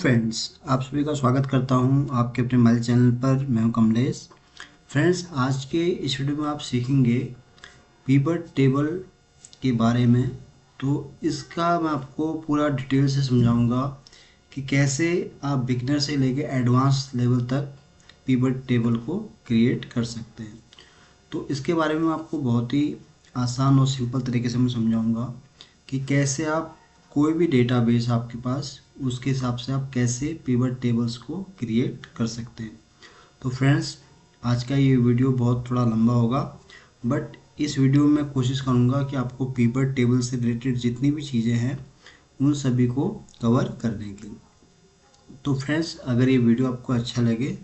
Friends, आप सभी का स्वागत करता हूं आपके अपने मोबाइल चैनल पर। मैं हूं कमलेश। फ्रेंड्स, आज के इस वीडियो में आप सीखेंगे पिवट टेबल के बारे में। तो इसका मैं आपको पूरा डिटेल से समझाऊंगा कि कैसे आप बिगिनर से लेकर एडवांस लेवल तक पिवट टेबल को क्रिएट कर सकते हैं। तो इसके बारे में आपको बहुत ही आसान और सिंपल तरीके से मैं समझाऊंगा कि कैसे आप कोई भी डेटाबेस आपके पास, उसके हिसाब से आप कैसे पिवट टेबल्स को क्रिएट कर सकते हैं। तो फ्रेंड्स, आज का ये वीडियो बहुत थोड़ा लंबा होगा, बट इस वीडियो में मैं कोशिश करूँगा कि आपको पिवट टेबल से रिलेटेड जितनी भी चीज़ें हैं उन सभी को कवर करने की। तो फ्रेंड्स, अगर ये वीडियो आपको अच्छा लगे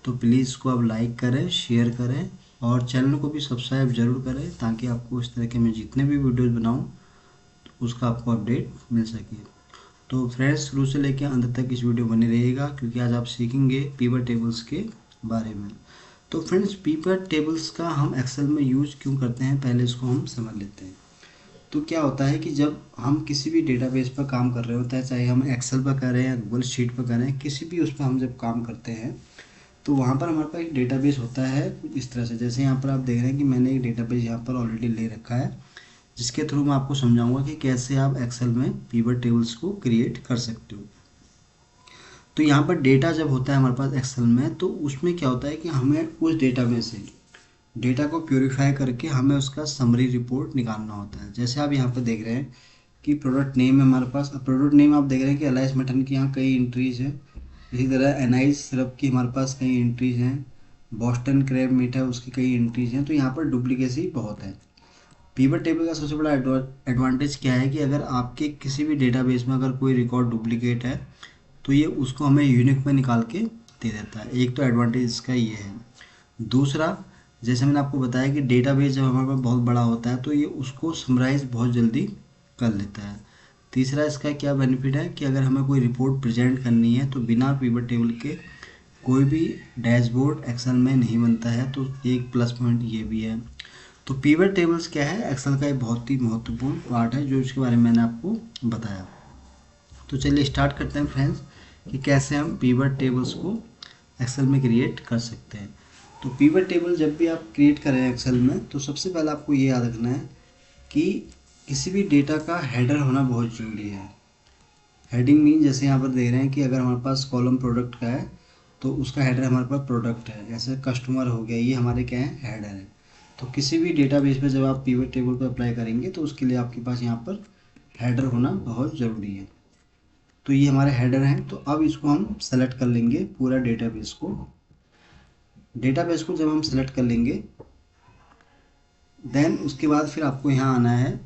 तो प्लीज़ इसको आप लाइक करें, शेयर करें और चैनल को भी सब्सक्राइब ज़रूर करें, ताकि आपको इस तरह के मैं जितने भी वीडियोज़ बनाऊँ उसका आपको अपडेट मिल सके। तो फ्रेंड्स, शुरू से लेकर अंत तक इस वीडियो बने रहिएगा, क्योंकि आज आप सीखेंगे पिवट टेबल्स के बारे में। तो फ्रेंड्स, पिवट टेबल्स का हम एक्सेल में यूज क्यों करते हैं, पहले इसको हम समझ लेते हैं। तो क्या होता है कि जब हम किसी भी डेटाबेस पर काम कर रहे होते हैं, चाहे हम एक्सेल पर करें या गूगल शीट पर करें, किसी भी उस पर हम जब काम करते हैं तो वहाँ पर हमारे पास एक डेटाबेस होता है कुछ इस तरह से। जैसे यहाँ पर आप देख रहे हैं कि मैंने एक डेटाबेस यहाँ पर ऑलरेडी ले रखा है, जिसके थ्रू मैं आपको समझाऊंगा कि कैसे आप एक्सेल में पिवट टेबल्स को क्रिएट कर सकते हो। तो यहाँ पर डेटा जब होता है हमारे पास एक्सेल में, तो उसमें क्या होता है कि हमें उस डेटा में से डेटा को प्योरीफाई करके हमें उसका समरी रिपोर्ट निकालना होता है। जैसे आप यहाँ पर देख रहे हैं कि प्रोडक्ट नेम है हमारे पास। अब प्रोडक्ट नेम आप देख रहे हैं कि एलाइस मटन की यहाँ कई एंट्रीज है। इसी तरह एनाइस सिरप की हमारे पास कई एंट्रीज हैं। बॉस्टन क्रैब मीट है, उसकी कई एंट्रीज हैं। तो यहाँ पर डुप्लीकेसी बहुत है। पिवट टेबल का सबसे बड़ा एडवांटेज क्या है कि अगर आपके किसी भी डेटाबेस में अगर कोई रिकॉर्ड डुप्लीकेट है तो ये उसको हमें यूनिक में निकाल के दे देता है। एक तो एडवांटेज इसका ये है। दूसरा, जैसे मैंने आपको बताया कि डेटाबेस जब हमारे पास बहुत बड़ा होता है तो ये उसको समराइज बहुत जल्दी कर लेता है। तीसरा, इसका क्या बेनिफिट है कि अगर हमें कोई रिपोर्ट प्रेजेंट करनी है तो बिना पिवट टेबल के कोई भी डैशबोर्ड एक्सेल में नहीं बनता है। तो एक प्लस पॉइंट ये भी है। तो पिवट टेबल्स क्या है, एक्सेल का एक बहुत ही महत्वपूर्ण पार्ट है, जो इसके बारे में मैंने आपको बताया। तो चलिए स्टार्ट करते हैं फ्रेंड्स कि कैसे हम पिवट टेबल्स को एक्सेल में क्रिएट कर सकते हैं। तो पिवट टेबल जब भी आप क्रिएट करें एक्सेल में, तो सबसे पहले आपको ये याद रखना है कि किसी भी डेटा का हेडर होना बहुत ज़रूरी है। हेडिंग मीन, जैसे यहाँ पर देख रहे हैं कि अगर हमारे पास कॉलम प्रोडक्ट का है तो उसका हेडर हमारे पास प्रोडक्ट है। जैसे कस्टमर हो गया, ये हमारे क्या है, हेडर है। तो किसी भी डेटाबेस पे जब आप पिवट टेबल को अप्लाई करेंगे तो उसके लिए आपके पास यहाँ पर हेडर होना बहुत ज़रूरी है। तो ये हमारे हेडर हैं। तो अब इसको हम सेलेक्ट कर लेंगे पूरा डेटाबेस को। डेटाबेस को जब हम सेलेक्ट कर लेंगे, देन उसके बाद फिर आपको यहाँ आना है,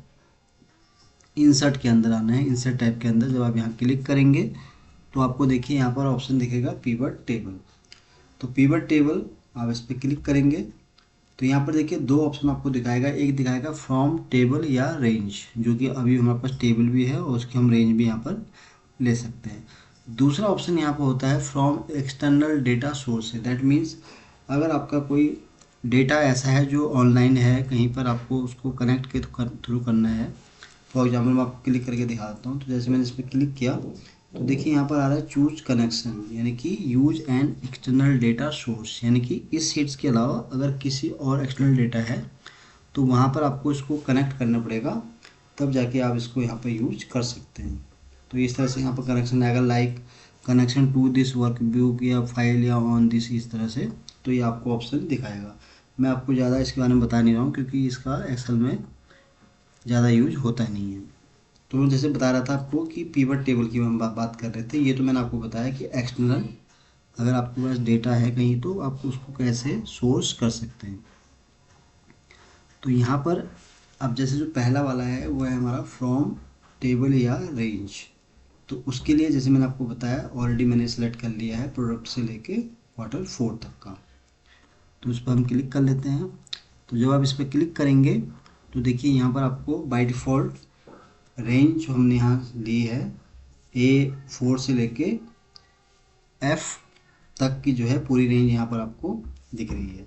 इंसर्ट के अंदर आना है। इंसर्ट टैब के अंदर जब आप यहाँ क्लिक करेंगे तो आपको देखिए यहाँ पर ऑप्शन दिखेगा पिवट टेबल। तो पिवट टेबल आप इस पर क्लिक करेंगे तो यहाँ पर देखिए दो ऑप्शन आपको दिखाएगा। एक दिखाएगा फ्रॉम टेबल या रेंज, जो कि अभी हमारे पास टेबल भी है और उसकी हम रेंज भी यहाँ पर ले सकते हैं। दूसरा ऑप्शन यहाँ पर होता है फ्रॉम एक्सटर्नल डेटा सोर्स है। दैट मीन्स अगर आपका कोई डेटा ऐसा है जो ऑनलाइन है, कहीं पर आपको उसको कनेक्ट के थ्रू करना है। फॉर एग्जाम्पल मैं आपको क्लिक करके दिखाता हूँ। तो जैसे मैंने इस पर क्लिक किया तो देखिए यहाँ पर आ रहा है चूज कनेक्शन, यानी कि use an external data source, यानी कि इस सीट्स के अलावा अगर किसी और एक्सटर्नल डेटा है तो वहाँ पर आपको इसको कनेक्ट करना पड़ेगा, तब जाके आप इसको यहाँ पर यूज कर सकते हैं। तो इस तरह से यहाँ पर कनेक्शन आएगा, like connection to this work book या फाइल या ऑन दिस, इस तरह से। तो ये आपको ऑप्शन दिखाएगा। मैं आपको ज़्यादा इसके बारे में बता नहीं रहा हूँ, क्योंकि इसका एक्सेल में ज़्यादा यूज होता नहीं है। तो मैं जैसे बता रहा था आपको कि पिवट टेबल की हम बात कर रहे थे। ये तो मैंने आपको बताया कि एक्सटर्नल अगर आपके पास डेटा है कहीं तो आप उसको कैसे सोर्स कर सकते हैं। तो यहाँ पर अब जैसे जो पहला वाला है वो है हमारा फ्रॉम टेबल या रेंज। तो उसके लिए जैसे मैंने आपको बताया, ऑलरेडी मैंने सेलेक्ट कर लिया है प्रोडक्ट से लेके Q4 तक का। तो उस पर हम क्लिक कर लेते हैं। तो जब आप इस पर क्लिक करेंगे तो देखिए यहाँ पर आपको बाय डिफ़ॉल्ट रेंज जो हमने यहाँ ली है A4 से लेके F तक की जो है पूरी रेंज यहाँ पर आपको दिख रही है।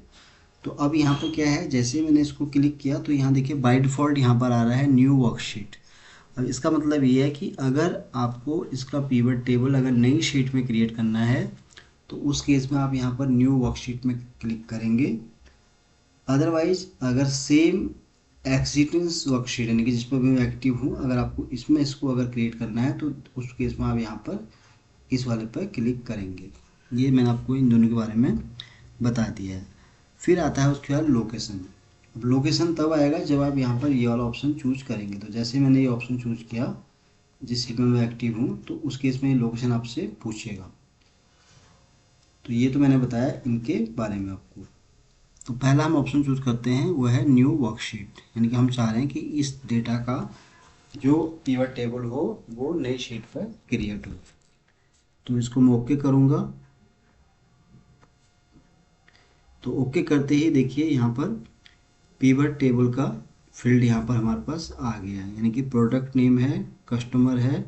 तो अब यहाँ पर क्या है, जैसे मैंने इसको क्लिक किया तो यहाँ देखिए बाय डिफ़ॉल्ट यहाँ पर आ रहा है न्यू वर्कशीट। अब इसका मतलब ये है कि अगर आपको इसका पिवट टेबल अगर नई शीट में क्रिएट करना है तो उस केस में आप यहाँ पर न्यू वर्कशीट में क्लिक करेंगे। अदरवाइज अगर सेम एक्सिस्टेंस वर्कशीट यानी कि जिसमें मैं एक्टिव हूँ, अगर आपको इसमें इसको अगर क्रिएट करना है तो उस केस में आप यहाँ पर इस वाले पर क्लिक करेंगे। ये मैंने आपको इन दोनों के बारे में बता दिया है। फिर आता है उसके बाद लोकेशन। अब लोकेशन तब आएगा जब आप यहाँ पर ये वाला ऑप्शन चूज करेंगे। तो जैसे मैंने ये ऑप्शन चूज किया जिस सीट में मैं एक्टिव हूँ तो उस केस में लोकेशन आपसे पूछेगा। तो ये तो मैंने बताया इनके बारे में आपको। तो पहला हम ऑप्शन चूज करते हैं वो है न्यू वर्कशीट, यानी कि हम चाह रहे हैं कि इस डेटा का जो पिवट टेबल हो वो नई शीट पर क्रिएट हो। तो इसको मैं ओके करूँगा। तो ओके करते ही देखिए यहाँ पर पिवट टेबल का फील्ड यहाँ पर हमारे पास आ गया है, यानी कि प्रोडक्ट नेम है, कस्टमर है,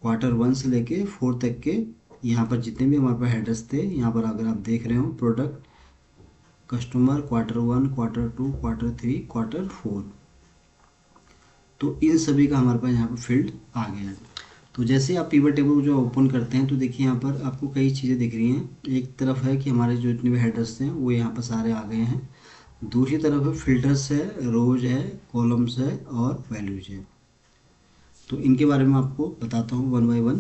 Q1 से लेके 4 तक के यहाँ पर जितने भी हमारे पास हेडर्स थे यहाँ पर अगर आप देख रहे हो product, customer, Q1, Q2, Q3, Q4, तो इन सभी का हमारे पास यहाँ पर फील्ड आ गया है। तो जैसे आप पिवट टेबल को जो ओपन करते हैं तो देखिए यहाँ पर आपको कई चीज़ें दिख रही हैं। एक तरफ है कि हमारे जो जितने भी हेडर्स थे वो यहाँ पर सारे आ गए हैं। दूसरी तरफ है फिल्टर्स है, रोज है, कॉलम्स है और वैल्यूज है। तो इनके बारे में आपको बताता हूँ वन बाय वन।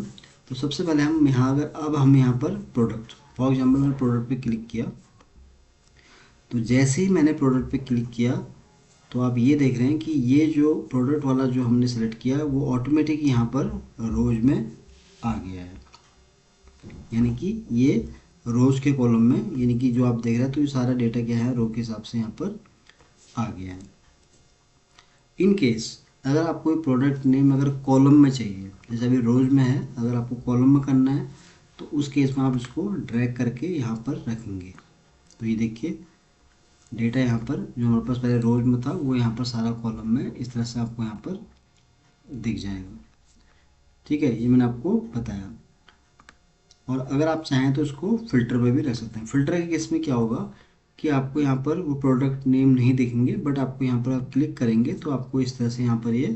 तो सबसे पहले हम यहाँ अब हम यहाँ पर प्रोडक्ट, फॉर एग्जाम्पल मैंने प्रोडक्ट पे क्लिक किया। तो जैसे ही मैंने प्रोडक्ट पे क्लिक किया तो आप ये देख रहे हैं कि ये जो प्रोडक्ट वाला जो हमने सेलेक्ट किया है वो ऑटोमेटिक यहाँ पर रोज में आ गया है, यानी कि ये रोज के कॉलम में, यानी कि जो आप देख रहे हैं तो ये सारा डेटा क्या है रो के हिसाब से यहाँ पर आ गया है। इन केस अगर आपको प्रोडक्ट नेम अगर कॉलम में चाहिए, जैसे अभी रोज में है, अगर आपको कॉलम में करना है तो उस केस में आप इसको ड्रैग करके यहाँ पर रखेंगे। तो ये देखिए डेटा यहाँ पर जो हमारे पास पहले रोज में था वो यहाँ पर सारा कॉलम में इस तरह से आपको यहाँ पर दिख जाएगा। ठीक है, ये मैंने आपको बताया। और अगर आप चाहें तो इसको फिल्टर पे भी रख सकते हैं। फिल्टर के केस में क्या होगा कि आपको यहाँ पर वो प्रोडक्ट नेम नहीं दिखेंगे, बट आपको यहाँ पर आप क्लिक करेंगे तो आपको इस तरह से यहाँ पर ये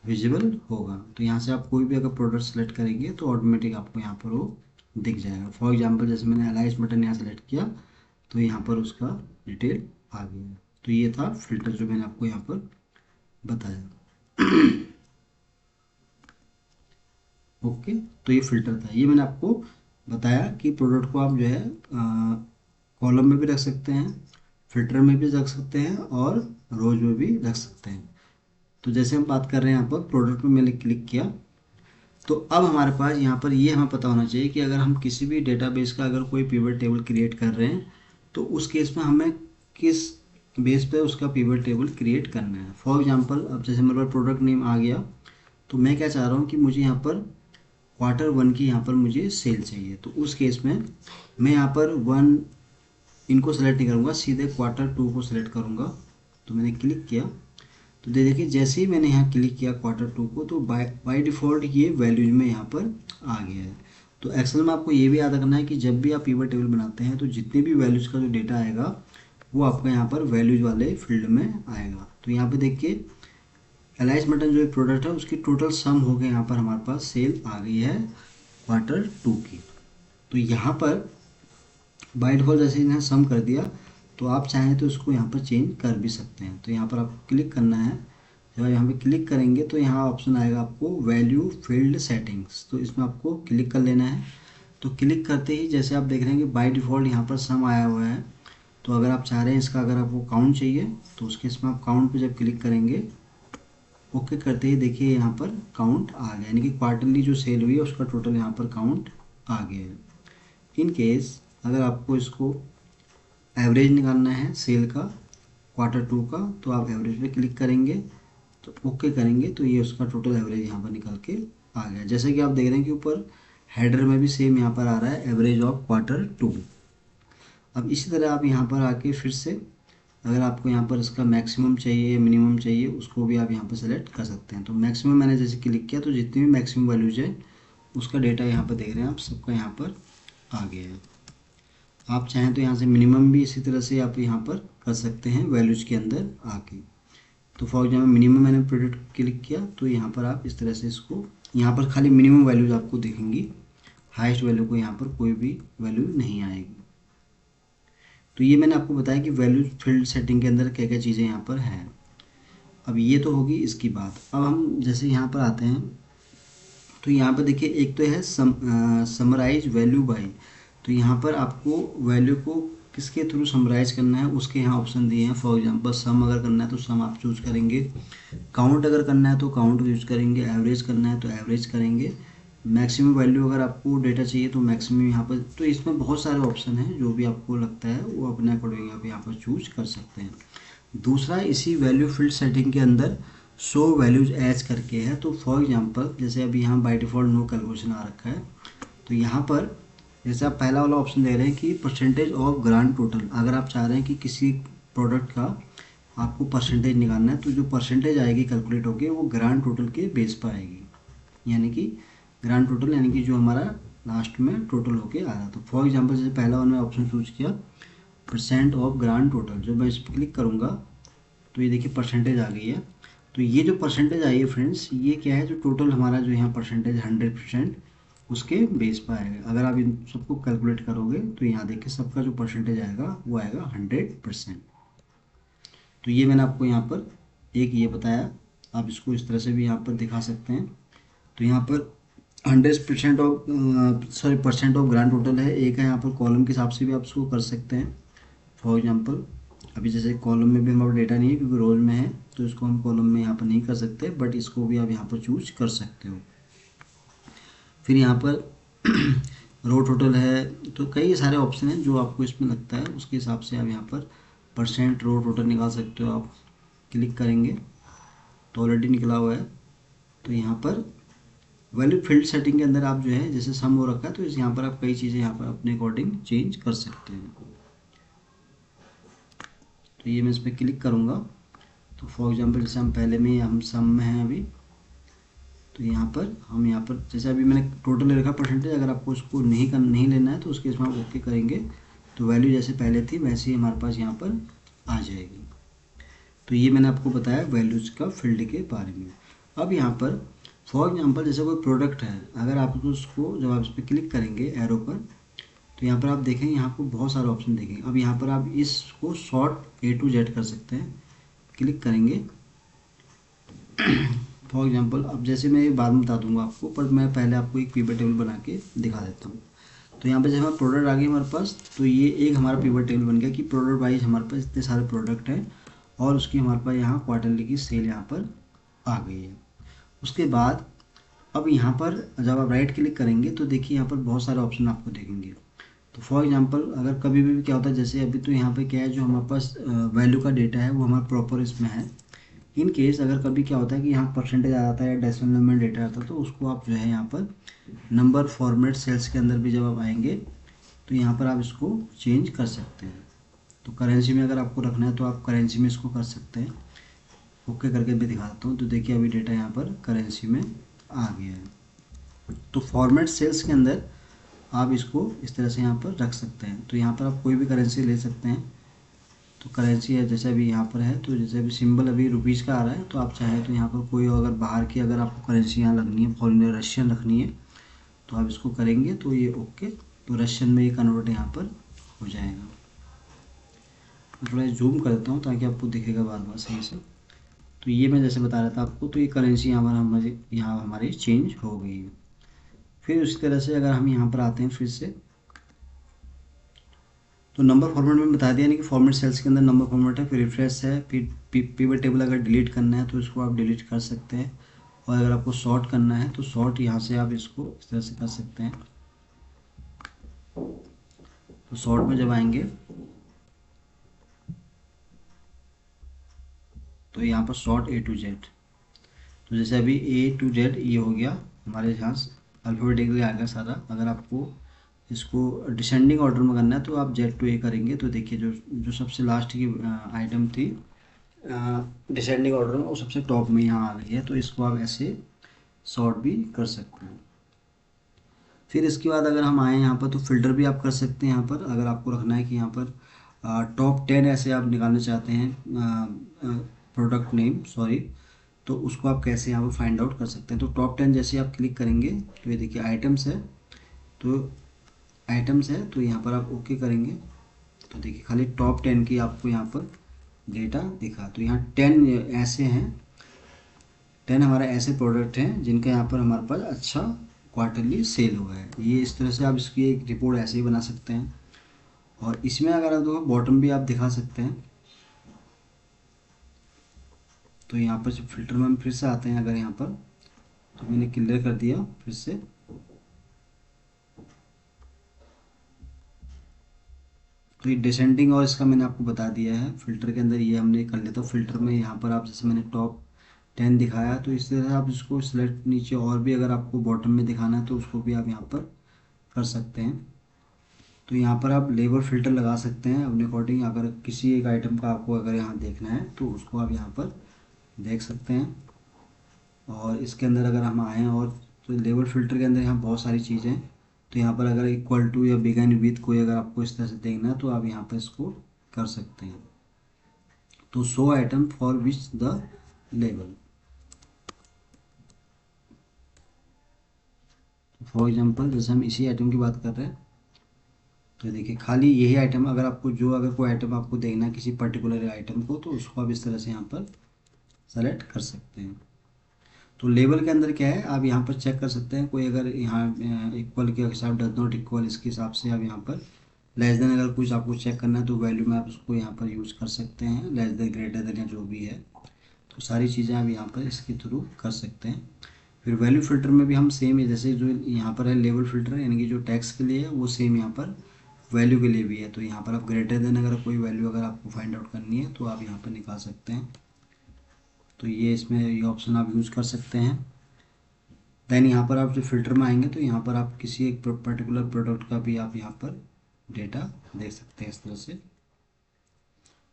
विजिबल होगा। तो यहाँ से आप कोई भी अगर प्रोडक्ट सेलेक्ट करेंगे तो ऑटोमेटिक आपको यहाँ पर वो दिख जाएगा। फॉर एग्जाम्पल जैसे मैंने एलाइज बटन यहाँ सेलेक्ट किया तो यहाँ पर उसका डिटेल आ गया। तो ये था फिल्टर जो मैंने आपको यहाँ पर बताया। ओके, तो ये फिल्टर था, ये मैंने आपको बताया कि प्रोडक्ट को आप जो है कॉलम में भी रख सकते हैं, फिल्टर में भी रख सकते हैं और रोज में भी रख सकते हैं। तो जैसे हम बात कर रहे हैं यहाँ पर प्रोडक्ट में मैंने क्लिक किया तो अब हमारे पास यहाँ पर ये हमें पता होना चाहिए कि अगर हम किसी भी डेटाबेस का अगर कोई पिवट टेबल क्रिएट कर रहे हैं तो उस केस में हमें किस बेस पे उसका पिवट टेबल क्रिएट करना है। फॉर एग्जांपल अब जैसे मेरे पास प्रोडक्ट नेम आ गया तो मैं क्या चाह रहा हूँ कि मुझे यहाँ पर Q1 की यहाँ पर मुझे सेल चाहिए। तो उस केस में मैं यहाँ पर 1 इनको सेलेक्ट नहीं करूँगा, सीधे Q2 को सिलेक्ट करूँगा। तो मैंने क्लिक किया तो देखिए जैसे ही मैंने यहाँ क्लिक किया Q2 को तो बाय डिफ़ॉल्ट ये वैल्यूज में यहाँ पर आ गया है। तो एक्सेल में आपको ये भी याद रखना है कि जब भी आप पिवट टेबल बनाते हैं तो जितने भी वैल्यूज़ का जो डेटा आएगा वो आपका यहाँ पर वैल्यूज वाले फील्ड में आएगा। तो यहाँ पे देखिए एलाइज बटन जो एक प्रोडक्ट है उसकी टोटल सम हो गई, यहाँ पर हमारे पास सेल आ गई है Q2 की। तो यहाँ पर बाय डिफ़ॉल्ट जैसे इन्हें सम कर दिया तो आप चाहें तो इसको यहाँ पर चेंज कर भी सकते हैं। तो यहाँ पर आपको क्लिक करना है, जब यहाँ पे क्लिक करेंगे तो यहाँ ऑप्शन आएगा आपको वैल्यू फील्ड सेटिंग्स, तो इसमें आपको क्लिक कर लेना है। तो क्लिक करते ही जैसे आप देख रहे हैं कि बाय डिफ़ॉल्ट यहाँ पर सम आया हुआ है। तो अगर आप चाह रहे हैं इसका अगर आपको काउंट चाहिए तो उसके इसमें आप काउंट पे जब क्लिक करेंगे ओके करते ही देखिए यहाँ पर काउंट आ गया, यानी कि क्वार्टरली जो सेल हुई है उसका टोटल यहाँ पर काउंट आ गया है। इन केस अगर आपको इसको एवरेज निकालना है सेल का Q2 का तो आप एवरेज पे क्लिक करेंगे तो ओके करेंगे तो ये उसका टोटल एवरेज यहाँ पर निकल के आ गया। जैसे कि आप देख रहे हैं कि ऊपर हेडर में भी सेम यहाँ पर आ रहा है एवरेज ऑफ Q2। अब इसी तरह आप यहाँ पर आके फिर से अगर आपको यहाँ पर इसका मैक्सिमम चाहिए मिनिमम चाहिए उसको भी आप यहाँ पर सेलेक्ट कर सकते हैं। तो मैक्सिमम मैंने जैसे क्लिक किया तो जितनी भी मैक्सिमम वैल्यूज है उसका डेटा यहाँ पर देख रहे हैं आप सबका यहाँ पर आ गया है। आप चाहें तो यहाँ से मिनिमम भी इसी तरह से आप यहाँ पर कर सकते हैं वैल्यूज के अंदर आके। तो फॉर एग्जाम्पल मिनिमम मैंने प्रोडक्ट क्लिक किया तो यहाँ पर आप इस तरह से इसको, यहाँ पर खाली मिनिमम वैल्यूज आपको दिखेंगी, हाईएस्ट वैल्यू को यहाँ पर कोई भी वैल्यू नहीं आएगी। तो ये मैंने आपको बताया कि वैल्यू फील्ड सेटिंग के अंदर क्या क्या चीज़ें यहाँ पर हैं। अब ये तो होगी इसकी बात। अब हम जैसे यहाँ पर आते हैं तो यहाँ पर देखिए एक तो है समराइज वैल्यू बाय। तो यहाँ पर आपको वैल्यू को किसके थ्रू समराइज करना है उसके यहाँ ऑप्शन दिए हैं। फॉर एग्जांपल सम अगर करना है तो सम आप चूज करेंगे, काउंट अगर करना है तो काउंट यूज करेंगे, एवरेज करना है तो एवरेज करेंगे, मैक्सिमम वैल्यू अगर आपको डेटा चाहिए तो मैक्सिमम यहाँ पर। तो इसमें बहुत सारे ऑप्शन हैं, जो भी आपको लगता है वो अपने अकॉर्डिंग आप यहाँ पर चूज कर सकते हैं। दूसरा इसी वैल्यू फील्ड सेटिंग के अंदर शो वैल्यूज एज करके है। तो फॉर एग्जांपल जैसे अभी यहाँ बाय डिफ़ॉल्ट नो कैलकुलेशन आ रखा है, तो यहाँ पर जैसे आप पहला वाला ऑप्शन दे रहे हैं कि परसेंटेज ऑफ ग्रांड टोटल। अगर आप चाह रहे हैं कि किसी प्रोडक्ट का आपको परसेंटेज निकालना है तो जो परसेंटेज आएगी कैलकुलेट होकर वो ग्रांड टोटल के बेस पर आएगी, यानी कि ग्रांड टोटल यानी कि जो हमारा लास्ट में टोटल होके आ रहा। तो फॉर एग्जांपल जैसे पहला वन में ऑप्शन चूज किया परसेंट ऑफ ग्रांड टोटल, जब मैं इस पर क्लिक करूँगा तो ये देखिए परसेंटेज आ गई है। तो ये जो परसेंटेज आई है फ्रेंड्स, ये क्या है, जो टोटल हमारा जो यहाँ परसेंटेज 100% उसके बेस पर आएगा। अगर आप इन सबको कैलकुलेट करोगे तो यहाँ देखिए सबका जो परसेंटेज आएगा वो आएगा 100%। तो ये मैंने आपको यहाँ पर एक ये बताया, आप इसको इस तरह से भी यहाँ पर दिखा सकते हैं। तो यहाँ पर 100% of percent of grand total है, एक है यहाँ पर कॉलम के हिसाब से भी आप इसको कर सकते हैं। फॉर एग्जांपल अभी जैसे कॉलम में भी हमारा डेटा नहीं है क्योंकि रोज में है, तो इसको हम कॉलम में यहाँ पर नहीं कर सकते, बट इसको भी आप यहाँ पर चूज कर सकते हो। फिर यहाँ पर रो टोटल है, तो कई सारे ऑप्शन हैं जो आपको इसमें लगता है उसके हिसाब से आप यहाँ पर परसेंट रो टोटल निकाल सकते हो। आप क्लिक करेंगे तो ऑलरेडी निकला हुआ है। तो यहाँ पर वैल्यू फील्ड सेटिंग के अंदर आप जो है जैसे सम हो रखा है तो इस यहाँ पर आप कई चीज़ें यहाँ पर अपने अकॉर्डिंग चेंज कर सकते हैं। तो ये मैं इस पर क्लिक करूँगा तो फॉर एग्जांपल जैसे हम पहले में हम सम में हैं अभी, तो यहाँ पर जैसे अभी मैंने टोटल ले रखा परसेंटेज, अगर आपको उसको नहीं लेना है तो उसके इसमें आप ओके करेंगे तो वैल्यू जैसे पहले थी वैसे ही हमारे पास यहाँ पर आ जाएगी। तो ये मैंने आपको बताया वैल्यूज़ का फील्ड के बारे में। अब यहाँ पर फॉर एग्जांपल जैसे कोई प्रोडक्ट है, अगर आप उसको जब आप इस पर क्लिक करेंगे एरो पर तो यहाँ पर आप देखेंगे यहाँ आपको बहुत सारे ऑप्शन देखेंगे। अब यहाँ पर आप इसको शॉर्ट A to Z कर सकते हैं, क्लिक करेंगे। फॉर एग्जांपल अब जैसे मैं बाद में बता दूंगा आपको, पर मैं पहले आपको एक पिवट टेबल बना के दिखा देता हूँ। तो यहाँ पर जब हमारा प्रोडक्ट आ गई हमारे पास, तो ये एक हमारा पिवट टेबल बन गया कि प्रोडक्ट वाइज हमारे पास इतने सारे प्रोडक्ट हैं और उसकी हमारे पास यहाँ क्वार्टरली की सेल यहाँ पर आ गई है। उसके बाद अब यहाँ पर जब आप राइट क्लिक करेंगे तो देखिए यहाँ पर बहुत सारे ऑप्शन आपको देखेंगे। तो फॉर एग्जांपल अगर कभी भी क्या होता है, जैसे अभी तो यहाँ पे क्या है जो हमारे पास वैल्यू का डेटा है वो हमारा प्रॉपर इसमें है। इन केस अगर कभी क्या होता है कि यहाँ परसेंटेज आ जाता है या डेसिमल में डेटा आता है तो उसको आप जो है यहाँ पर नंबर फॉर्मेट सेल्स के अंदर भी जब आप आएंगे तो यहाँ पर आप इसको चेंज कर सकते हैं। तो करेंसी में अगर आपको रखना है तो आप करेंसी में इसको कर सकते हैं। ओके करके भी दिखाता हूँ। तो देखिए अभी डेटा यहाँ पर करेंसी में आ गया है। तो फॉर्मेट सेल्स के अंदर आप इसको इस तरह से यहाँ पर रख सकते हैं। तो यहाँ पर आप कोई भी करेंसी ले सकते हैं। तो करेंसी है जैसे अभी यहाँ पर है, तो जैसे अभी सिंबल अभी रुपीज़ का आ रहा है, तो आप चाहें तो यहाँ पर कोई अगर बाहर की अगर आपको करेंसी यहाँ लगनी है, फॉरेन रशियन रखनी है, तो आप इसको करेंगे तो ये ओके, तो रशियन में ये कन्वर्ट यहाँ पर हो जाएगा। मैं थोड़ा जूम कर देता हूँ ताकि आपको दिखेगा बार बार सही से। तो ये मैं जैसे बता रहा था आपको, तो ये करेंसी यहाँ हमारी चेंज हो गई है। फिर उसी तरह से अगर हम यहाँ पर आते हैं फिर से, तो नंबर फॉर्मेट में बता दिया नहीं कि फॉर्मेट सेल्स के अंदर नंबर फॉर्मेट है, फिर रिफ्रेश है, फिर पिवट टेबल अगर डिलीट करना है तो इसको आप डिलीट कर सकते हैं, और अगर आपको शॉर्ट करना है तो शॉर्ट यहाँ से आप इसको इस तरह से कर सकते हैं। तो शॉर्ट में जब आएंगे तो यहाँ पर शॉर्ट A to Z, तो जैसे अभी A to Z ये हो गया हमारे यहाँ अल्फ़ाबेटिकली आ गया सारा। अगर आपको इसको डिसेंडिंग ऑर्डर में करना है तो आप Z to A करेंगे तो देखिए जो सबसे लास्ट की आइटम थी डिसेंडिंग ऑर्डर में वो सबसे टॉप में यहाँ आ गई है। तो इसको आप ऐसे शॉर्ट भी कर सकते हैं। फिर इसके बाद अगर हम आए यहाँ पर तो फिल्टर भी आप कर सकते हैं। यहाँ पर अगर आपको रखना है कि यहाँ पर टॉप 10 ऐसे आप निकालना चाहते हैं प्रोडक्ट नेम सॉरी, तो उसको आप कैसे यहाँ पर फाइंड आउट कर सकते हैं। तो टॉप 10 जैसे आप क्लिक करेंगे तो ये देखिए आइटम्स है, तो आइटम्स है तो यहाँ पर आप ओके करेंगे तो देखिए खाली टॉप 10 की आपको यहाँ पर डेटा दिखा। तो यहाँ 10 ऐसे हैं, 10 हमारे ऐसे प्रोडक्ट हैं जिनका यहाँ पर हमारे पास अच्छा क्वार्टरली सेल हुआ है। ये इस तरह से आप इसकी एक रिपोर्ट ऐसे ही बना सकते हैं। और इसमें अगर आप देखो बॉटम भी आप दिखा सकते हैं। तो यहाँ पर जब फिल्टर में हम फिर से आते हैं, अगर यहाँ पर तो मैंने क्लियर कर दिया फिर से, तो ये डिसेंडिंग और इसका मैंने आपको बता दिया है। फिल्टर के अंदर ये हमने कर लिया। तो फिल्टर में यहाँ पर आप जैसे मैंने टॉप 10 दिखाया, तो इस तरह से आप इसको सिलेक्ट नीचे और भी अगर आपको बॉटम में दिखाना है तो उसको भी आप यहाँ पर कर सकते हैं। तो यहाँ पर आप लेबल फिल्टर लगा सकते हैं अपने अकॉर्डिंग। अगर किसी एक आइटम का आपको अगर यहाँ देखना है तो उसको आप यहाँ पर देख सकते हैं। और इसके अंदर अगर हम आएँ और तो लेबल फिल्टर के अंदर यहाँ बहुत सारी चीज़ें हैं। तो यहाँ पर अगर इक्वल टू या बिग एंड विथ कोई अगर आपको इस तरह से देखना है तो आप यहाँ पर इसको कर सकते हैं। तो show item for which the label, for example जैसे हम इसी आइटम की बात कर रहे हैं तो देखिए खाली यही आइटम अगर आपको जो अगर कोई आइटम आपको देखना है किसी पर्टिकुलर आइटम को, तो उसको आप इस तरह से यहाँ पर सेलेक्ट कर सकते हैं। तो लेबल के अंदर क्या है आप यहाँ पर चेक कर सकते हैं। कोई अगर यहाँ इक्वल के हिसाब डज नॉट इक्वल, इसके हिसाब से आप यहाँ पर लेस देन अगर कुछ आपको चेक करना है तो वैल्यू में आप उसको यहाँ पर यूज़ कर सकते हैं। लेस देन ग्रेटर देन या जो भी है, तो सारी चीज़ें आप यहाँ पर इसके थ्रू कर सकते हैं। फिर वैल्यू फिल्टर में भी हम सेम है, जैसे जो यहाँ पर है लेबल फिल्टर यानी कि जो टैक्स के लिए है वो सेम यहाँ पर वैल्यू के लिए भी है। तो यहाँ पर आप ग्रेटर देन अगर कोई वैल्यू अगर आपको फाइंड आउट करनी है तो आप यहाँ पर निकाल सकते हैं। तो ये इसमें ये ऑप्शन आप यूज़ कर सकते हैं। देन यहाँ पर आप जो फिल्टर में आएंगे तो यहाँ पर आप किसी एक पर्टिकुलर प्रोडक्ट का भी आप यहाँ पर डेटा देख सकते हैं इस तरह से।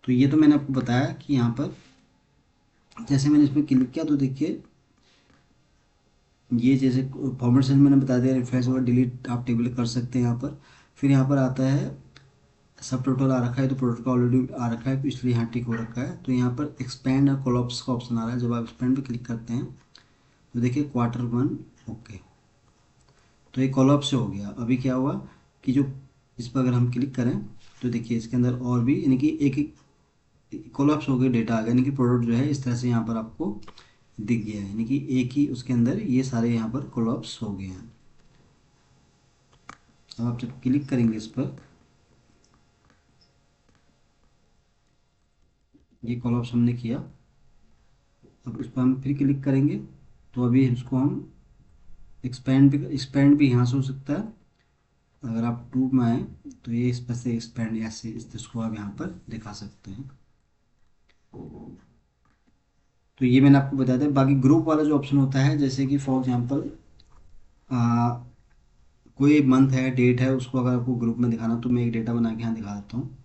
तो ये तो मैंने आपको बताया कि यहाँ पर जैसे मैंने इसमें क्लिक किया तो देखिए ये जैसे फॉर्मेट सेल मैंने बता दिया, रिफ्रेश और डिलीट आप टेबल कर सकते हैं यहाँ पर। फिर यहाँ पर आता है सब टोटल आ रखा है, तो प्रोडक्ट का ऑलरेडी आ रखा है तो इसलिए यहाँ टिक हो रखा है। तो यहाँ पर एक्सपेंड और कोलैप्स का ऑप्शन आ रहा है। जब आप एक्सपेंड पे क्लिक करते हैं तो देखिए Q1 ओके, तो ये कोलैप्स से हो गया। अभी क्या हुआ कि जो इस पर अगर हम क्लिक करें तो देखिए इसके अंदर और भी यानी कि एक एक कोलैप्स हो गया डेटा आ गया, यानी कि प्रोडक्ट जो है इस तरह से यहाँ पर आपको दिख गया है, यानी कि एक ही उसके अंदर ये सारे यहाँ पर कोलैप्स हो गए हैं। अब आप जब क्लिक करेंगे इस पर, ये कोलैप्स हमने किया, अब इस पर हम फिर क्लिक करेंगे तो अभी इसको हम एक्सपेंड भी यहाँ से हो सकता है। अगर आप टू में आए तो ये इस पर से एक्सपेंड ऐसे इसको आप यहाँ पर दिखा सकते हैं। तो ये मैंने आपको बताया था। बाकी ग्रुप वाला जो ऑप्शन होता है, जैसे कि फॉर एग्जांपल कोई मंथ है डेट है उसको अगर आपको ग्रुप में दिखाना, तो मैं एक डेटा बना के यहाँ दिखा देता हूँ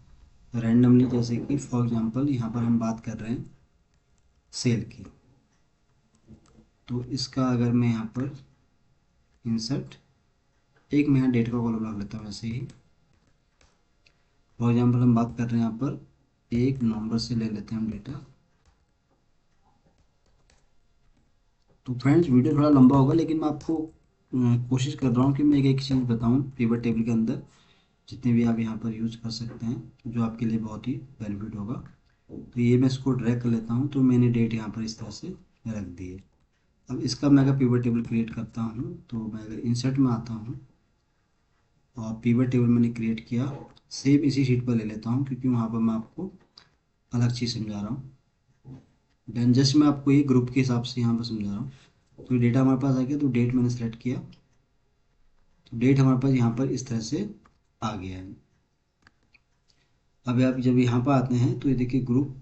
रैंडमली। जैसे कि फॉर एग्जांपल यहाँ पर हम बात कर रहे हैं सेल की, तो इसका अगर मैं यहाँ पर इंसर्ट एक मैं यहाँ डेट का कॉलम रख लेता हूँ ऐसे ही। फॉर एग्जांपल हम बात कर रहे हैं यहाँ पर 1 नवंबर से ले लेते हैं हम डेटा। तो फ्रेंड्स वीडियो थोड़ा लंबा होगा लेकिन मैं आपको कोशिश कर रहा हूँ कि मैं एक एक चीज़ बताऊँ पिवट टेबल के अंदर जितने भी आप यहाँ पर यूज़ कर सकते हैं जो आपके लिए बहुत ही बेनिफिट होगा। तो ये मैं इसको ड्रैग कर लेता हूँ, तो मैंने डेट यहाँ पर इस तरह से रख दी है। अब इसका मैं अगर पिवट टेबल क्रिएट करता हूँ तो मैं अगर इंसर्ट में आता हूँ और पिवट टेबल मैंने क्रिएट किया, सेम इसी शीट पर ले लेता हूँ क्योंकि वहाँ पर मैं आपको अलग चीज़ समझा रहा हूँ। देन जस्ट मैं आपको ये ग्रुप के हिसाब से यहाँ पर समझा रहा हूँ। तो डेटा हमारे पास आ गया, तो डेट मैंने सेलेक्ट किया, तो डेट हमारे पास यहाँ पर इस तरह से आ गया है। अब आप जब यहाँ पर आते हैं तो ये देखिए ग्रुप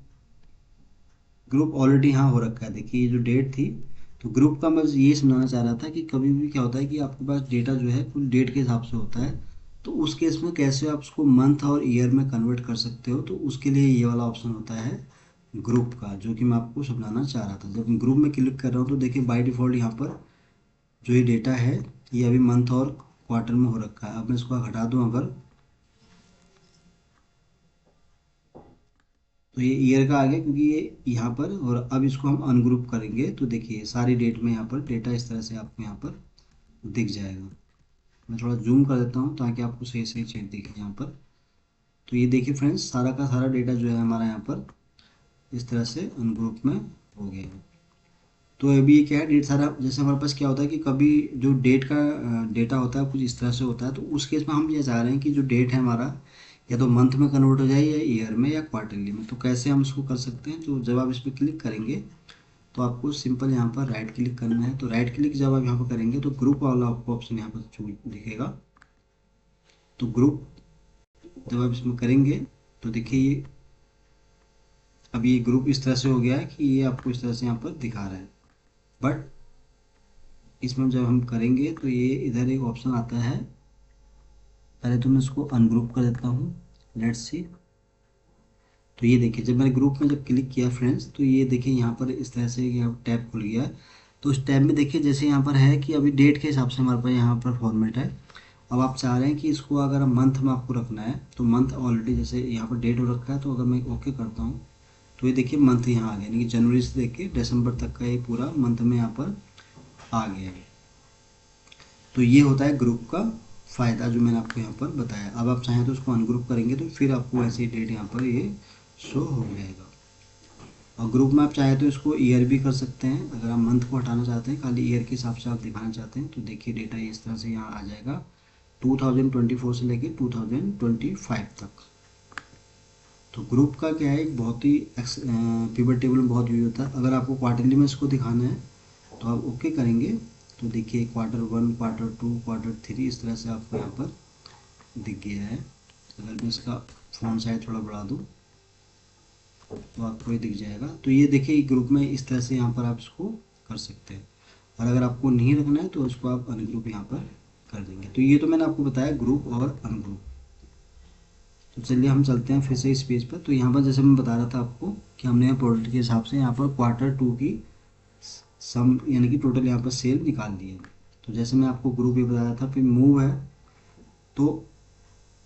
ऑलरेडी यहाँ हो रखा है। देखिए ये जो डेट थी, तो ग्रुप का मैं ये समझाना चाह रहा था कि कभी भी क्या होता है कि आपके पास डेटा जो है कुल डेट के हिसाब से होता है, तो उस केस में कैसे आप उसको मंथ और ईयर में कन्वर्ट कर सकते हो, तो उसके लिए ये वाला ऑप्शन होता है ग्रुप का, जो कि मैं आपको समझाना चाह रहा था। जब मैं ग्रुप में क्लिक कर रहा हूँ तो देखिए बाय डिफ़ॉल्ट यहाँ पर जो ये डेटा है ये अभी मंथ और क्वार्टर में हो रखा है। अब मैं इसको हटा दूँ अगर, तो ये ईयर का आ गया क्योंकि ये यहाँ पर, और अब इसको हम अनग्रुप करेंगे तो देखिए सारी डेट में यहाँ पर डेटा इस तरह से आपको यहाँ पर दिख जाएगा। मैं थोड़ा जूम कर देता हूँ ताकि आपको सही सही चीज़ दिखे यहाँ पर। तो ये देखिए फ्रेंड्स, सारा का सारा डेटा जो है हमारा यहाँ पर इस तरह से अनग्रुप में हो गया है। तो अभी ये क्या है, डेट सारा, जैसे हमारे पास क्या होता है कि कभी जो डेट का डेटा होता है कुछ इस तरह से होता है, तो उस केस में हम ये चाह रहे हैं कि जो डेट है हमारा या तो मंथ में कन्वर्ट हो जाए या ईयर में या क्वार्टरली में। तो कैसे हम इसको कर सकते हैं, तो जब आप इस पर क्लिक करेंगे तो आपको सिंपल यहाँ पर राइट क्लिक करना है। तो राइट क्लिक जब आप यहाँ पर करेंगे तो ग्रुप वाला आपको ऑप्शन यहाँ पर दिखेगा। तो ग्रुप जब आप इसमें करेंगे तो देखिए ये अभी ये ग्रुप इस तरह से हो गया है कि ये आपको इस तरह से यहाँ पर दिखा रहा है। बट इसमें जब हम करेंगे तो ये इधर एक ऑप्शन आता है, पहले तो मैं इसको अनग्रुप कर देता हूँ, लेट्स सी। तो ये देखिए जब मैंने ग्रुप में जब क्लिक किया फ्रेंड्स, तो ये देखिए यहाँ पर इस तरह से यहाँ टैब खुल गया। तो उस टैब में देखिए जैसे यहाँ पर है कि अभी डेट के हिसाब से हमारे पास यहाँ पर फॉर्मेट है। अब आप चाह रहे हैं कि इसको अगर मंथ में आपको रखना है तो मंथ ऑलरेडी जैसे यहाँ पर डेट हो रखा है, तो अगर मैं ओके करता हूँ तो ये देखिए मंथ यहाँ आ गया, यानी कि जनवरी से लेके दिसंबर तक का ये पूरा मंथ में यहाँ पर आ गया है। तो ये होता है ग्रुप का फ़ायदा जो मैंने आपको यहाँ पर बताया। अब आप चाहें तो उसको अनग्रुप करेंगे तो फिर आपको ऐसी डेट यहाँ पर ये शो हो जाएगा। और ग्रुप में आप चाहें तो इसको ईयर भी कर सकते हैं, अगर आप मंथ को हटाना चाहते हैं, खाली ईयर के हिसाब से आप दिखाना चाहते हैं, तो देखिए डेटा इस तरह से यहाँ आ जाएगा 2024 से लेके 2025 तक। तो ग्रुप का क्या है, एक बहुत ही पिवट टेबल में बहुत यूज होता है। अगर आपको क्वार्टरली में इसको दिखाना है तो आप ओके करेंगे तो देखिए Q1, Q2, Q3 इस तरह से आपको यहाँ पर दिख गया है। अगर मैं इसका फ़ॉन्ट साइज थोड़ा बढ़ा दूँ तो आपको ये दिख जाएगा। तो ये देखिए ग्रुप में इस तरह से यहाँ पर आप इसको कर सकते हैं, और अगर आपको नहीं रखना है तो इसको आप अनग्रुप यहाँ पर कर देंगे। तो ये तो मैंने आपको बताया ग्रुप और अनग्रुप। तो चलिए हम चलते हैं फिर से इस पेज पर। तो यहाँ पर जैसे मैं बता रहा था आपको कि हमने यहाँ प्रोडक्ट के हिसाब से यहाँ पर Q2 की सम यानी कि टोटल यहाँ पर सेल निकाल दी है। तो जैसे मैं आपको ग्रुप ये बताया था, फिर मूव है तो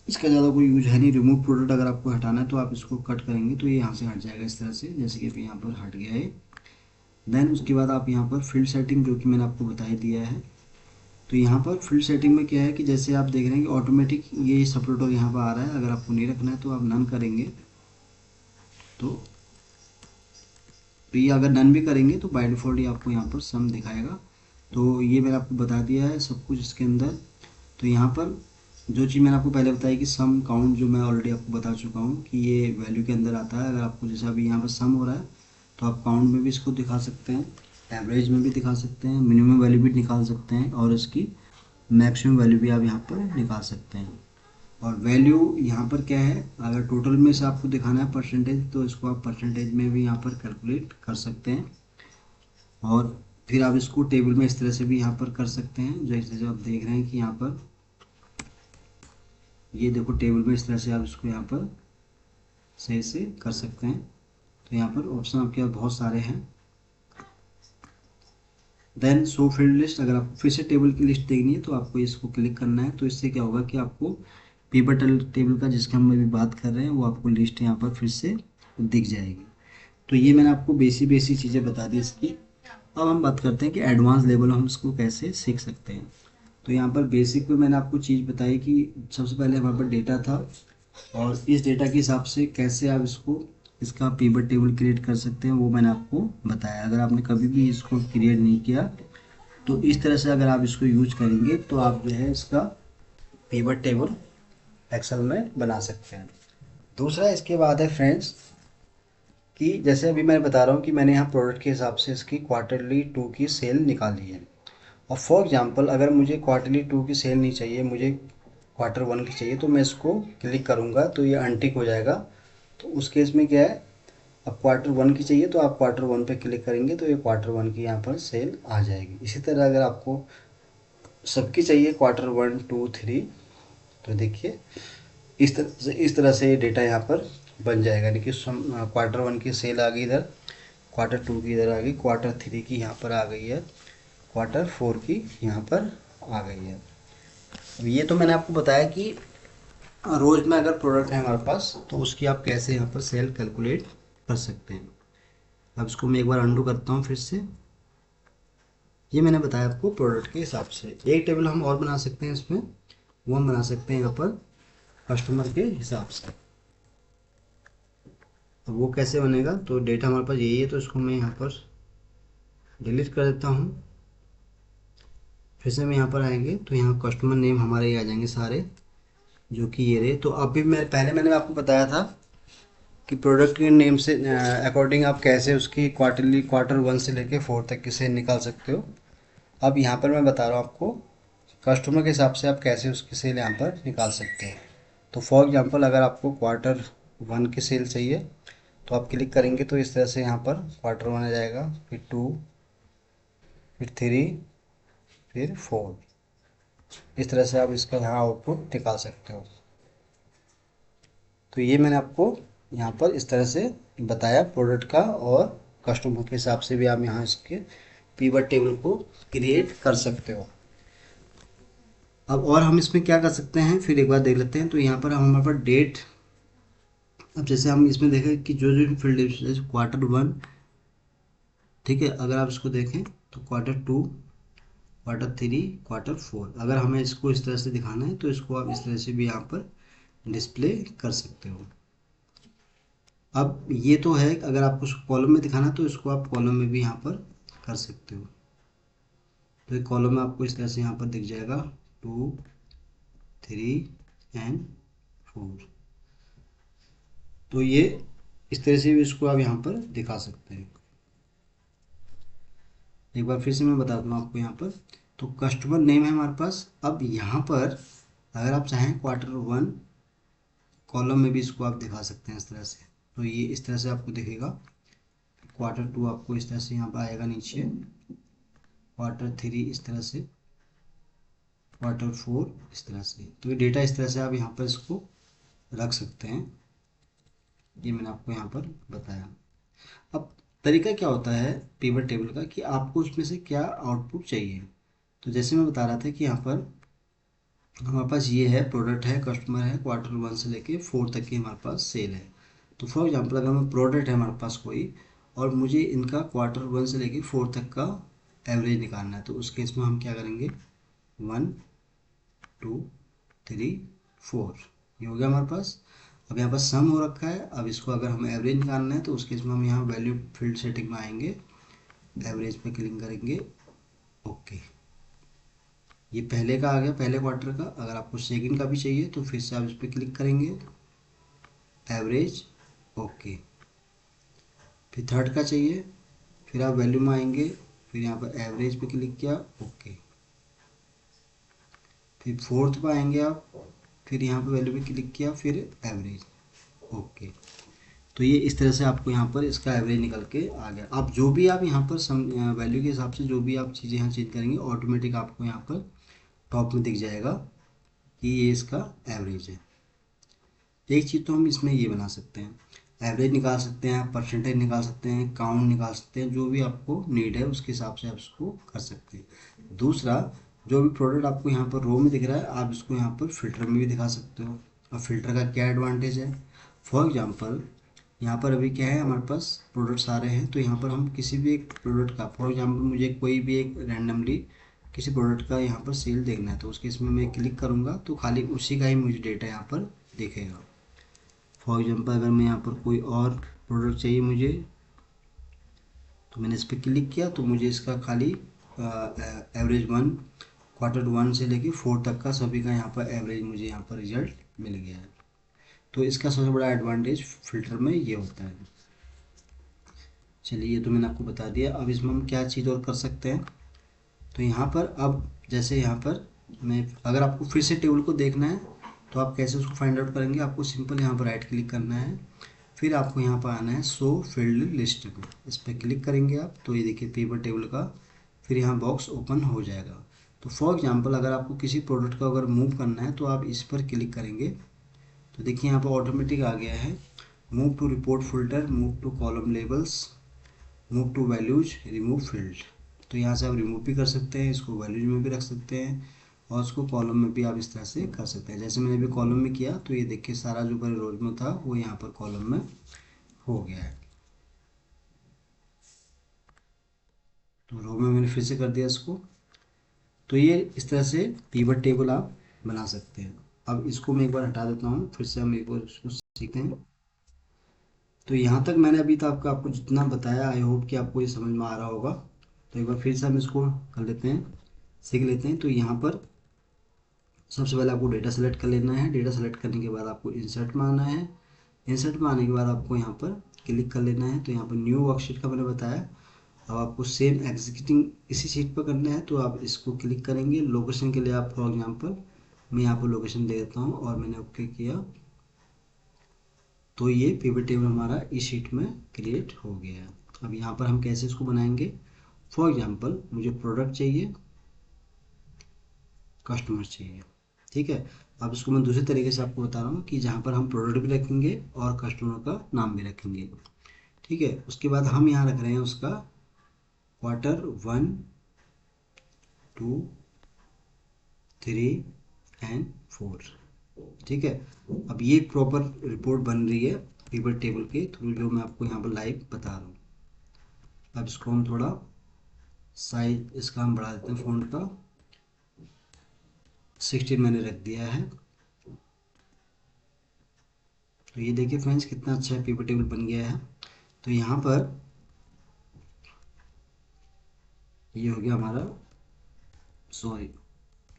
इसका ज़्यादा कोई यूज है नहीं। रिमूव प्रोडक्ट अगर आपको हटाना है तो आप इसको कट करेंगे तो ये यहाँ से हट जाएगा इस तरह से, जैसे कि अभी यहाँ पर हट गया है। देन उसके बाद आप यहाँ पर फील्ड सेटिंग जो कि मैंने आपको बता ही दिया है। तो यहाँ पर फील्ड सेटिंग में क्या है कि जैसे आप देख रहे हैं कि ऑटोमेटिक ये सपरेटर यहाँ पर आ रहा है। अगर आपको नहीं रखना है तो आप नन करेंगे, तो ये अगर नन भी करेंगे तो बाय डिफ़ॉल्ट ये आपको यहाँ पर सम दिखाएगा। तो ये मैंने आपको बता दिया है सब कुछ इसके अंदर। तो यहाँ पर जो चीज़ मैंने आपको पहले बताई कि सम काउंट, जो मैं ऑलरेडी आपको बता चुका हूँ कि ये वैल्यू के अंदर आता है। अगर आपको जैसे अभी यहाँ पर सम हो रहा है तो आप काउंट में भी इसको दिखा सकते हैं, एवरेज में भी दिखा सकते हैं, मिनिमम वैल्यू भी निकाल सकते हैं, और इसकी मैक्सिमम वैल्यू भी आप यहाँ पर निकाल सकते हैं। और वैल्यू यहाँ पर क्या है, अगर टोटल में से आपको दिखाना है परसेंटेज तो इसको आप परसेंटेज में भी यहाँ पर कैलकुलेट कर सकते हैं। और फिर आप इसको टेबल में इस तरह से भी यहाँ पर कर सकते हैं, जैसे जो आप देख रहे हैं कि यहाँ पर ये देखो टेबल में इस तरह से आप इसको यहाँ पर सही से कर सकते हैं। तो यहाँ पर ऑप्शन आपके पास बहुत सारे हैं। देन शो फील्ड लिस्ट, अगर आपको फिर से टेबल की लिस्ट देखनी है तो आपको इसको क्लिक करना है। तो इससे क्या होगा कि आपको पिवट टेबल का जिसका हम अभी बात कर रहे हैं वो आपको लिस्ट यहाँ पर फिर से दिख जाएगी। तो ये मैंने आपको बेसिक चीज़ें बता दी इसकी। अब हम बात करते हैं कि एडवांस लेवल हम इसको कैसे सीख सकते हैं। तो यहाँ पर बेसिक पे मैंने आपको चीज़ बताई कि सबसे पहले हमारे पास डेटा था, और इस डेटा के हिसाब से कैसे आप इसका पिवट टेबल क्रिएट कर सकते हैं वो मैंने आपको बताया। अगर आपने कभी भी इसको क्रिएट नहीं किया तो इस तरह से अगर आप इसको यूज करेंगे तो आप जो है इसका पिवट टेबल एक्सेल में बना सकते हैं। दूसरा इसके बाद है फ्रेंड्स कि जैसे अभी मैं बता रहा हूँ कि मैंने यहाँ प्रोडक्ट के हिसाब से इसकी Q2 की सेल निकाली है। और फॉर एग्जांपल अगर मुझे Q2 की सेल नहीं चाहिए, मुझे Q1 की चाहिए, तो मैं इसको क्लिक करूँगा तो ये अनटिक हो जाएगा। तो उस केस में क्या है, अब Q1 की चाहिए तो आप Q1 पे क्लिक करेंगे तो ये Q1 की यहाँ पर सेल आ जाएगी। इसी तरह अगर आपको सबकी चाहिए Q1, 2, 3, तो देखिए इस तरह से ये डेटा यहाँ पर बन जाएगा। यानी कि Q1 की सेल आ गई इधर, Q2 की इधर आ गई, Q3 की यहाँ पर आ गई है, Q4 की यहाँ पर आ गई है। अब ये तो मैंने आपको बताया कि रोज़ में अगर प्रोडक्ट है हमारे पास तो उसकी आप कैसे यहाँ पर सेल कैलकुलेट कर सकते हैं। अब इसको मैं एक बार अंडू करता हूँ फिर से। ये मैंने बताया आपको प्रोडक्ट के हिसाब से। एक टेबल हम और बना सकते हैं इसमें, वो हम बना सकते हैं यहाँ पर कस्टमर के हिसाब से। अब वो कैसे बनेगा, तो डेटा हमारे पास यही है, तो इसको मैं यहाँ पर डिलीट कर देता हूँ। फिर से हम यहाँ पर आएंगे तो यहाँ कस्टमर नेम हमारे ये आ जाएंगे सारे, जो कि ये रहे। तो अभी मैंने आपको बताया था कि प्रोडक्ट के नेम से अकॉर्डिंग आप कैसे उसकी क्वार्टर 1 से लेके 4 तक की सेल निकाल सकते हो। अब यहाँ पर मैं बता रहा हूँ आपको कस्टमर के हिसाब से आप कैसे उसकी सेल यहाँ पर निकाल सकते हैं। तो फॉर एग्जांपल अगर आपको क्वार्टर 1 की सेल चाहिए तो आप क्लिक करेंगे तो इस तरह से यहाँ पर क्वार्टर 1 आ जाएगा, फिर 2, फिर 3, फिर 4। इस तरह से आप इसका यहाँ आउटपुट निकाल सकते हो। तो ये मैंने आपको यहाँ पर इस तरह से बताया प्रोडक्ट का, और कस्टमर के हिसाब से भी आप यहाँ इसके पिवट टेबल को क्रिएट कर सकते हो। अब और हम इसमें क्या कर सकते हैं फिर एक बार देख लेते हैं। तो यहाँ पर हमारे पास डेट, अब जैसे हम इसमें देखें कि जो जो फील्ड जैसे क्वार्टर 1, ठीक है, अगर आप इसको देखें तो क्वार्टर 2, क्वार्टर 3, क्वार्टर 4, अगर हमें इसको इस तरह से दिखाना है तो इसको आप इस तरह से भी यहाँ पर डिस्प्ले कर सकते हो। अब ये तो है, अगर आपको कॉलम में दिखाना तो इसको आप कॉलम में भी यहाँ पर कर सकते हो। तो एक कॉलम में आपको इस तरह से यहाँ पर दिख जाएगा 2, 3 एंड 4। तो ये इस तरह से भी इसको आप यहाँ पर दिखा सकते हैं। एक बार फिर से मैं बता दूँ आपको यहाँ पर, तो कस्टमर नेम है हमारे पास। अब यहाँ पर अगर आप चाहें क्वार्टर 1 कॉलम में भी इसको आप दिखा सकते हैं इस तरह से। तो ये इस तरह से आपको दिखेगा। क्वार्टर 2 आपको इस तरह से यहाँ पर आएगा नीचे, क्वार्टर 3 इस तरह से, क्वार्टर 4 इस तरह से। तो ये डेटा इस तरह से आप यहाँ पर इसको रख सकते हैं। ये मैंने आपको यहाँ पर बताया। अब तरीका क्या होता है पिवट टेबल का कि आपको उसमें से क्या आउटपुट चाहिए। तो जैसे मैं बता रहा था कि यहाँ पर हमारे पास ये है, प्रोडक्ट है, कस्टमर है, क्वार्टर 1 से लेके 4 तक की हमारे पास सेल है। तो फॉर एग्जांपल अगर मैं प्रोडक्ट है हमारे पास कोई, और मुझे इनका क्वार्टर 1 से लेके 4 तक का एवरेज निकालना है, तो उस केस में हम क्या करेंगे, 1, 2, 3, 4, ये हो गया हमारे पास। अब यहाँ पर सम हो रखा है। अब इसको अगर हमें एवरेज निकालना है तो उस केस में हम यहाँ वैल्यू फील्ड सेटिंग में आएंगे, एवरेज पे क्लिक करेंगे, ओके। ये पहले का आ गया, पहले क्वार्टर का। अगर आपको सेकंड का भी चाहिए तो फिर से आप इस पर क्लिक करेंगे, एवरेज, ओके। फिर थर्ड का चाहिए, फिर आप वैल्यू में आएंगे, फिर यहाँ पर एवरेज पे क्लिक किया, ओके। फिर फोर्थ पे आएंगे आप, फिर यहाँ पर वैल्यू पे क्लिक किया, फिर एवरेज, ओके। तो ये इस तरह से आपको यहाँ पर इसका एवरेज निकल के आ गया। अब जो भी आप यहाँ पर वैल्यू के हिसाब से जो भी आप चीज़ें यहाँ चेंज करेंगे, ऑटोमेटिक आपको यहाँ पर टॉप में दिख जाएगा कि ये इसका एवरेज है। एक चीज़ तो हम इसमें ये बना सकते हैं, एवरेज निकाल सकते हैं, परसेंटेज निकाल सकते हैं, काउंट निकाल सकते हैं, जो भी आपको नीड है उसके हिसाब से आप इसको कर सकते हैं। दूसरा, जो भी प्रोडक्ट आपको यहाँ पर रो में दिख रहा है, आप इसको यहाँ पर फिल्टर में भी दिखा सकते हो। अब फिल्टर का क्या एडवांटेज है, फॉर एग्जांपल यहाँ पर अभी क्या है, हमारे पास प्रोडक्ट सारे हैं, तो यहाँ पर हम किसी भी एक प्रोडक्ट का, फॉर एग्जांपल मुझे कोई भी एक रैंडमली किसी प्रोडक्ट का यहाँ पर सेल देखना है, तो उसके इसमें मैं क्लिक करूँगा तो खाली उसी का ही मुझे डेटा यहाँ पर दिखेगा। फॉर एग्जांपल अगर मैं यहाँ पर कोई और प्रोडक्ट चाहिए मुझे, तो मैंने इस पर क्लिक किया तो मुझे इसका खाली एवरेज 1, क्वार्टर 1 से लेके 4 तक का सभी का यहाँ पर एवरेज मुझे यहाँ पर रिजल्ट मिल गया है। तो इसका सबसे बड़ा एडवांटेज फिल्टर में ये होता है। चलिए, ये तो मैंने आपको बता दिया। अब इसमें हम क्या चीज़ और कर सकते हैं, तो यहाँ पर अब जैसे यहाँ पर मैं, अगर आपको फिर से टेबल को देखना है तो आप कैसे उसको फाइंड आउट करेंगे, आपको सिंपल यहाँ पर राइट क्लिक करना है, फिर आपको यहाँ पर आना है शो फील्ड लिस्ट में, इस पर क्लिक करेंगे आप, तो ये देखिए पिवट टेबल का फिर यहाँ बॉक्स ओपन हो जाएगा। तो फॉर एग्जांपल अगर आपको किसी प्रोडक्ट को अगर मूव करना है तो आप इस पर क्लिक करेंगे, तो देखिए यहाँ पर ऑटोमेटिक आ गया है, move to report filter, move to column labels, move to values, remove field. तो यहाँ से आप रिमूव भी कर सकते हैं, इसको वैल्यूज में भी रख सकते हैं, और उसको कॉलम में भी आप इस तरह से कर सकते हैं। जैसे मैंने अभी कॉलम में किया तो ये देखिए सारा जो पहले रोज में था वो यहाँ पर कॉलम में हो गया है। तो रो में मैंने फिर से कर दिया इसको। तो ये इस तरह से पिवट टेबल आप बना सकते हैं। अब इसको मैं एक बार हटा देता हूँ, फिर से हम एक बार इसको सीखते हैं। तो यहाँ तक मैंने अभी तक आपको जितना बताया, आई होप कि आपको ये समझ में आ रहा होगा। तो एक बार फिर से हम इसको कर लेते हैं, सीख लेते हैं। तो यहाँ पर सबसे पहले आपको डेटा सेलेक्ट कर लेना है। डेटा सेलेक्ट करने के बाद आपको इंसर्ट में आना है। इंसर्ट में आने के बाद आपको यहाँ पर क्लिक कर लेना है। तो यहाँ पर न्यू वर्कशीट का मैंने बताया। अब आपको सेम एग्जीक्यूटिंग इसी शीट पर करना है, तो आप इसको क्लिक करेंगे। लोकेशन के लिए आप फॉर एग्जांपल मैं यहाँ पर लोकेशन दे देता हूँ और मैंने ओके किया। तो ये पिवट टेबल हमारा इस शीट में क्रिएट हो गया है। अब यहाँ पर हम कैसे इसको बनाएंगे, फॉर एग्जांपल मुझे प्रोडक्ट चाहिए, कस्टमर चाहिए, ठीक है। अब इसको मैं दूसरे तरीके से आपको बता रहा हूँ कि जहाँ पर हम प्रोडक्ट भी रखेंगे और कस्टमर का नाम भी रखेंगे, ठीक है। उसके बाद हम यहाँ रख रहे हैं उसका Q1, 2, 3 एंड 4, ठीक है। अब ये प्रॉपर रिपोर्ट बन रही है पिवट टेबल के थ्रू, जो मैं आपको यहाँ पर लाइव बता रहा हूँ। अब इसको हम थोड़ा साइज इसका हम बढ़ा देते हैं, फ़ॉन्ट का 16 मैंने रख दिया है। तो ये देखिए फ्रेंड्स कितना अच्छा है, पिवट टेबल बन गया है। तो यहाँ पर ये हो गया हमारा, सॉरी,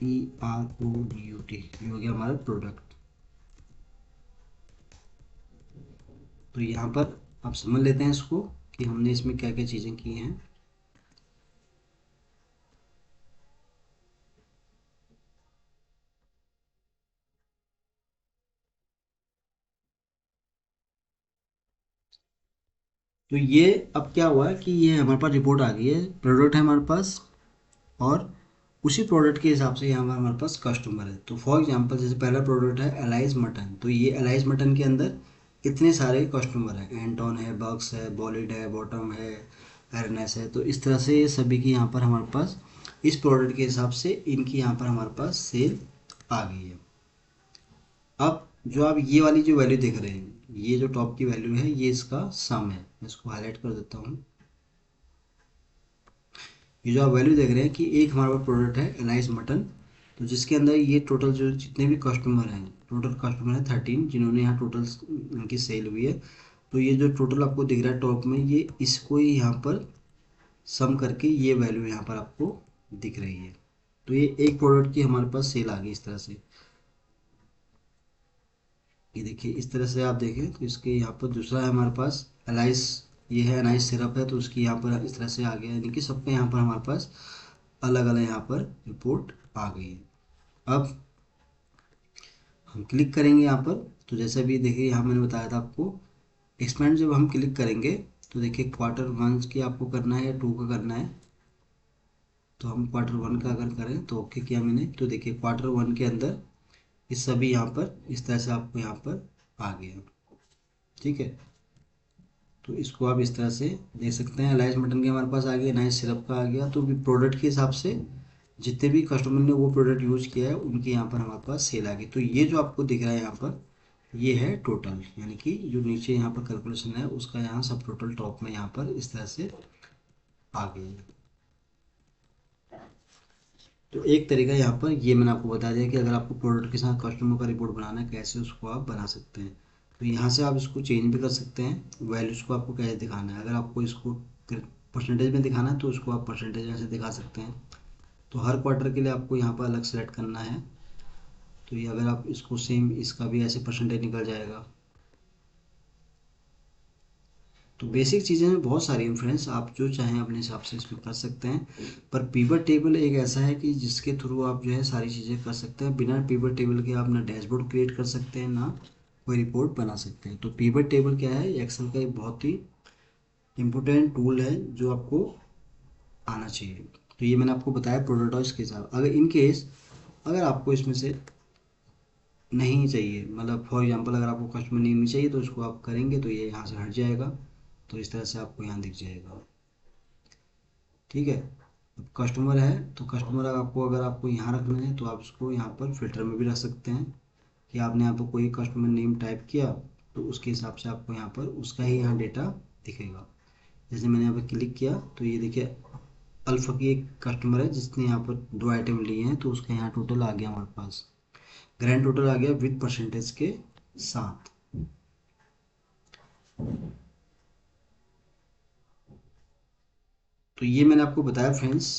PRODUT, ये हो गया हमारा प्रोडक्ट। तो यहाँ पर आप समझ लेते हैं इसको कि हमने इसमें क्या क्या चीज़ें की हैं। तो ये अब क्या हुआ है कि ये हमारे पास रिपोर्ट आ गई है, प्रोडक्ट है हमारे पास, और उसी प्रोडक्ट के हिसाब से यहाँ पर हमारे पास कस्टमर है। तो फॉर एग्जांपल जैसे पहला प्रोडक्ट है एलाइज मटन, तो ये एलाइज मटन के अंदर इतने सारे कस्टमर हैं, एंटॉन है, बक्स है, बॉलिड है, बॉटम है, एरनेस है। तो इस तरह से ये सभी की यहाँ पर हमारे पास इस प्रोडक्ट के हिसाब से इनकी यहाँ पर हमारे पास सेल आ गई है। अब जो आप ये वाली जो वैल्यू देख रहे हैं, ये जो टॉप की वैल्यू है, ये इसका सम है। मैं इसको हाईलाइट कर देता हूँ। ये जो आप वैल्यू देख रहे हैं कि एक हमारे पास प्रोडक्ट है एलाइज मटन, तो जिसके अंदर ये टोटल जो जितने भी कस्टमर हैं, टोटल कस्टमर है 13 जिन्होंने यहाँ टोटल इनकी सेल हुई है। तो ये जो टोटल आपको दिख रहा है टॉप में, ये इसको ही यहाँ पर सम करके ये वैल्यू यहाँ पर आपको दिख रही है। तो ये एक प्रोडक्ट की हमारे पास सेल आ गई इस तरह से। ये देखिए इस तरह से आप देखें तो इसके यहाँ पर दूसरा है हमारे पास एलाइस, ये है एनाइस सिरप है, तो उसकी यहाँ पर इस तरह से आ गया, यानी कि सबका यहाँ पर हमारे पास अलग अलग यहाँ पर रिपोर्ट आ गई है। अब हम क्लिक करेंगे यहाँ पर, तो जैसे भी देखिए यहाँ मैंने बताया था आपको, एक्सपेंड जब हम क्लिक करेंगे तो देखिए Q1 की आपको करना है या 2 का करना है। तो हम Q1 का अगर करें तो ओके किया मैंने, तो देखिए Q1 के अंदर इस सभी यहाँ पर इस तरह से आपको यहाँ पर आ गया, ठीक है। तो इसको आप इस तरह से देख सकते हैं। एलाइज मटन के हमारे पास आ गया, नाइस सिरप का आ गया। तो भी प्रोडक्ट के हिसाब से जितने भी कस्टमर ने वो प्रोडक्ट यूज किया है उनके यहाँ पर हमारे पास सेल आ गई। तो ये जो आपको दिख रहा है यहाँ पर, ये है टोटल, यानी कि जो नीचे यहाँ पर कैलकुलेशन है उसका यहाँ सब टोटल टॉप में यहाँ पर इस तरह से आ गई है। तो एक तरीका यहाँ पर ये मैंने आपको बता दिया कि अगर आपको प्रोडक्ट के साथ कस्टमर का रिपोर्ट बनाना है, कैसे उसको आप बना सकते हैं। तो यहाँ से आप इसको चेंज भी कर सकते हैं, वैल्यूज़ को आपको कैसे दिखाना है। अगर आपको इसको परसेंटेज में दिखाना है तो उसको आप परसेंटेज में से दिखा सकते हैं। तो हर क्वार्टर के लिए आपको यहाँ पर अलग सेलेक्ट करना है। तो ये अगर आप इसको सेम इसका भी ऐसे परसेंटेज निकल जाएगा। तो बेसिक चीज़ें में बहुत सारी हैं फ्रेंड्स, आप जो चाहें अपने हिसाब से इसमें कर सकते हैं। पर पिवट टेबल एक ऐसा है कि जिसके थ्रू आप जो है सारी चीज़ें कर सकते हैं। बिना पिवट टेबल के आप ना डैशबोर्ड क्रिएट कर सकते हैं, ना कोई रिपोर्ट बना सकते हैं। तो पिवट टेबल क्या है, एक्सेल का एक बहुत ही इम्पोर्टेंट टूल है जो आपको आना चाहिए। तो ये मैंने आपको बताया प्रोडक्ट और इसके हिसाब। अगर इन केस अगर आपको इसमें से नहीं चाहिए, मतलब फॉर एग्जांपल अगर आपको कस्टमर नेम नहीं चाहिए, तो उसको आप करेंगे तो ये यहाँ से हट जाएगा। तो इस तरह से आपको यहाँ दिख जाएगा, ठीक है। अब कस्टमर है तो कस्टमर आपको अगर आपको यहाँ रखना है तो आप इसको यहाँ पर फिल्टर में भी रख सकते हैं कि आपने यहाँ पर कोई कस्टमर नेम टाइप किया तो उसके हिसाब से आपको यहाँ पर उसका ही यहाँ डेटा दिखेगा। जैसे मैंने यहाँ पर क्लिक किया तो ये देखिए अल्फा की एक कस्टमर है जिसने यहाँ पर 2 आइटम लिए हैं, तो उसका यहाँ टोटल आ गया हमारे पास, ग्रैंड टोटल आ गया विद परसेंटेज के साथ। तो ये मैंने आपको बताया फ्रेंड्स,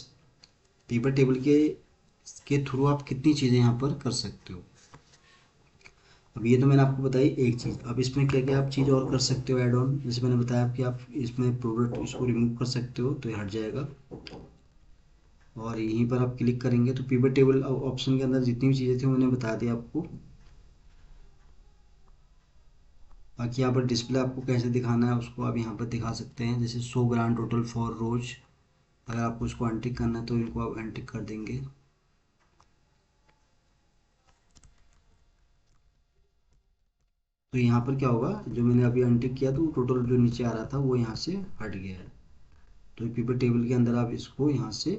पिवट टेबल के थ्रू आप कितनी चीज़ें यहाँ पर कर सकते हो। अब ये तो मैंने आपको बताई एक चीज़, अब इसमें क्या क्या आप चीज़ और कर सकते हो ऐड ऑन, जैसे मैंने बताया कि आप इसमें प्रोडक्ट इसको रिमूव कर सकते हो तो ये हट जाएगा, और यहीं पर आप क्लिक करेंगे तो पिवट टेबल ऑप्शन के अंदर जितनी भी चीज़ें थी मैंने बता दिया आपको। बाकी यहाँ पर डिस्प्ले आपको कैसे दिखाना है उसको आप यहाँ पर दिखा सकते हैं, जैसे 100 ग्राम टोटल फॉर रोज, अगर आपको इसको अनटिक करना है तो इनको आप अनटिक कर देंगे। तो यहाँ पर क्या होगा, जो मैंने अभी अनटिक किया तो टोटल जो नीचे आ रहा था वो यहाँ से हट गया है। तो पिवट टेबल के अंदर आप इसको यहाँ से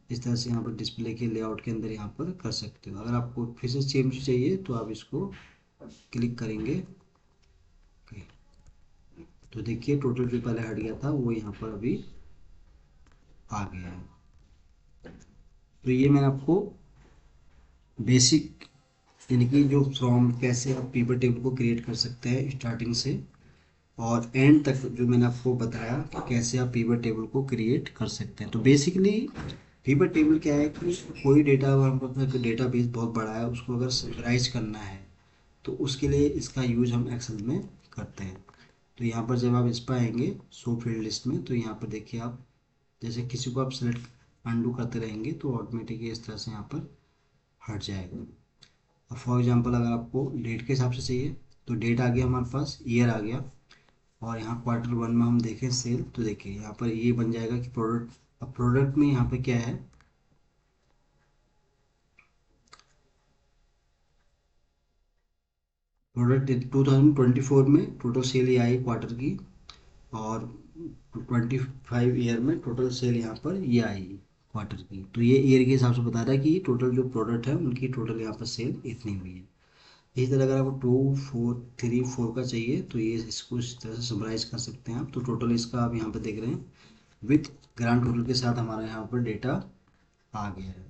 इस तरह से यहाँ पर डिस्प्ले के लेआउट के अंदर यहाँ पर कर सकते हो। अगर आपको फिर से चेंज चाहिए तो आप इसको क्लिक करेंगे। ओके, तो देखिए टोटल जो पहले हट गया था वो यहाँ पर अभी आ गया है। तो ये मैंने आपको बेसिक, यानी कि जो फ्रॉम कैसे आप पिवट टेबल को क्रिएट कर सकते हैं स्टार्टिंग से और एंड तक, जो मैंने आपको बताया कि कैसे आप पिवट टेबल को क्रिएट कर सकते हैं। तो बेसिकली पिवट टेबल क्या है कि कोई डेटा, अगर हमको डेटा बेस बहुत बड़ा है उसको अगर समराइज करना है तो उसके लिए इसका यूज हम एक्सेल में करते हैं। तो यहाँ पर जब आप इस पर आएंगे शो फील्ड लिस्ट में, तो यहाँ पर देखिए आप जैसे किसी को आप सेलेक्ट अंडू करते रहेंगे तो ऑटोमेटिकली इस तरह से यहाँ पर हट जाएगा। अब फॉर एग्जांपल अगर आपको डेट के हिसाब से चाहिए तो डेट आ गया हमारे पास, ईयर आ गया, और यहाँ Q1 में हम देखें सेल, तो देखिए यहाँ पर ये बन जाएगा कि प्रोडक्ट। अब प्रोडक्ट में यहाँ पे क्या है, प्रोडक्ट 2024 में टोटल सेल ये आई क्वार्टर की, और 25 ईयर में टोटल सेल यहाँ पर ये आई क्वार्टर की। तो ये ईयर के हिसाब से बता रहा है कि टोटल जो प्रोडक्ट है उनकी टोटल यहाँ पर सेल इतनी हुई है। इसी तरह अगर आपको 2 4 3 4 का चाहिए तो ये इसको इस तरह से समराइज कर सकते हैं आप। तो टोटल इसका आप यहाँ पर देख रहे हैं विथ ग्रांड टोटल के साथ हमारा यहाँ पर डेटा आ गया है।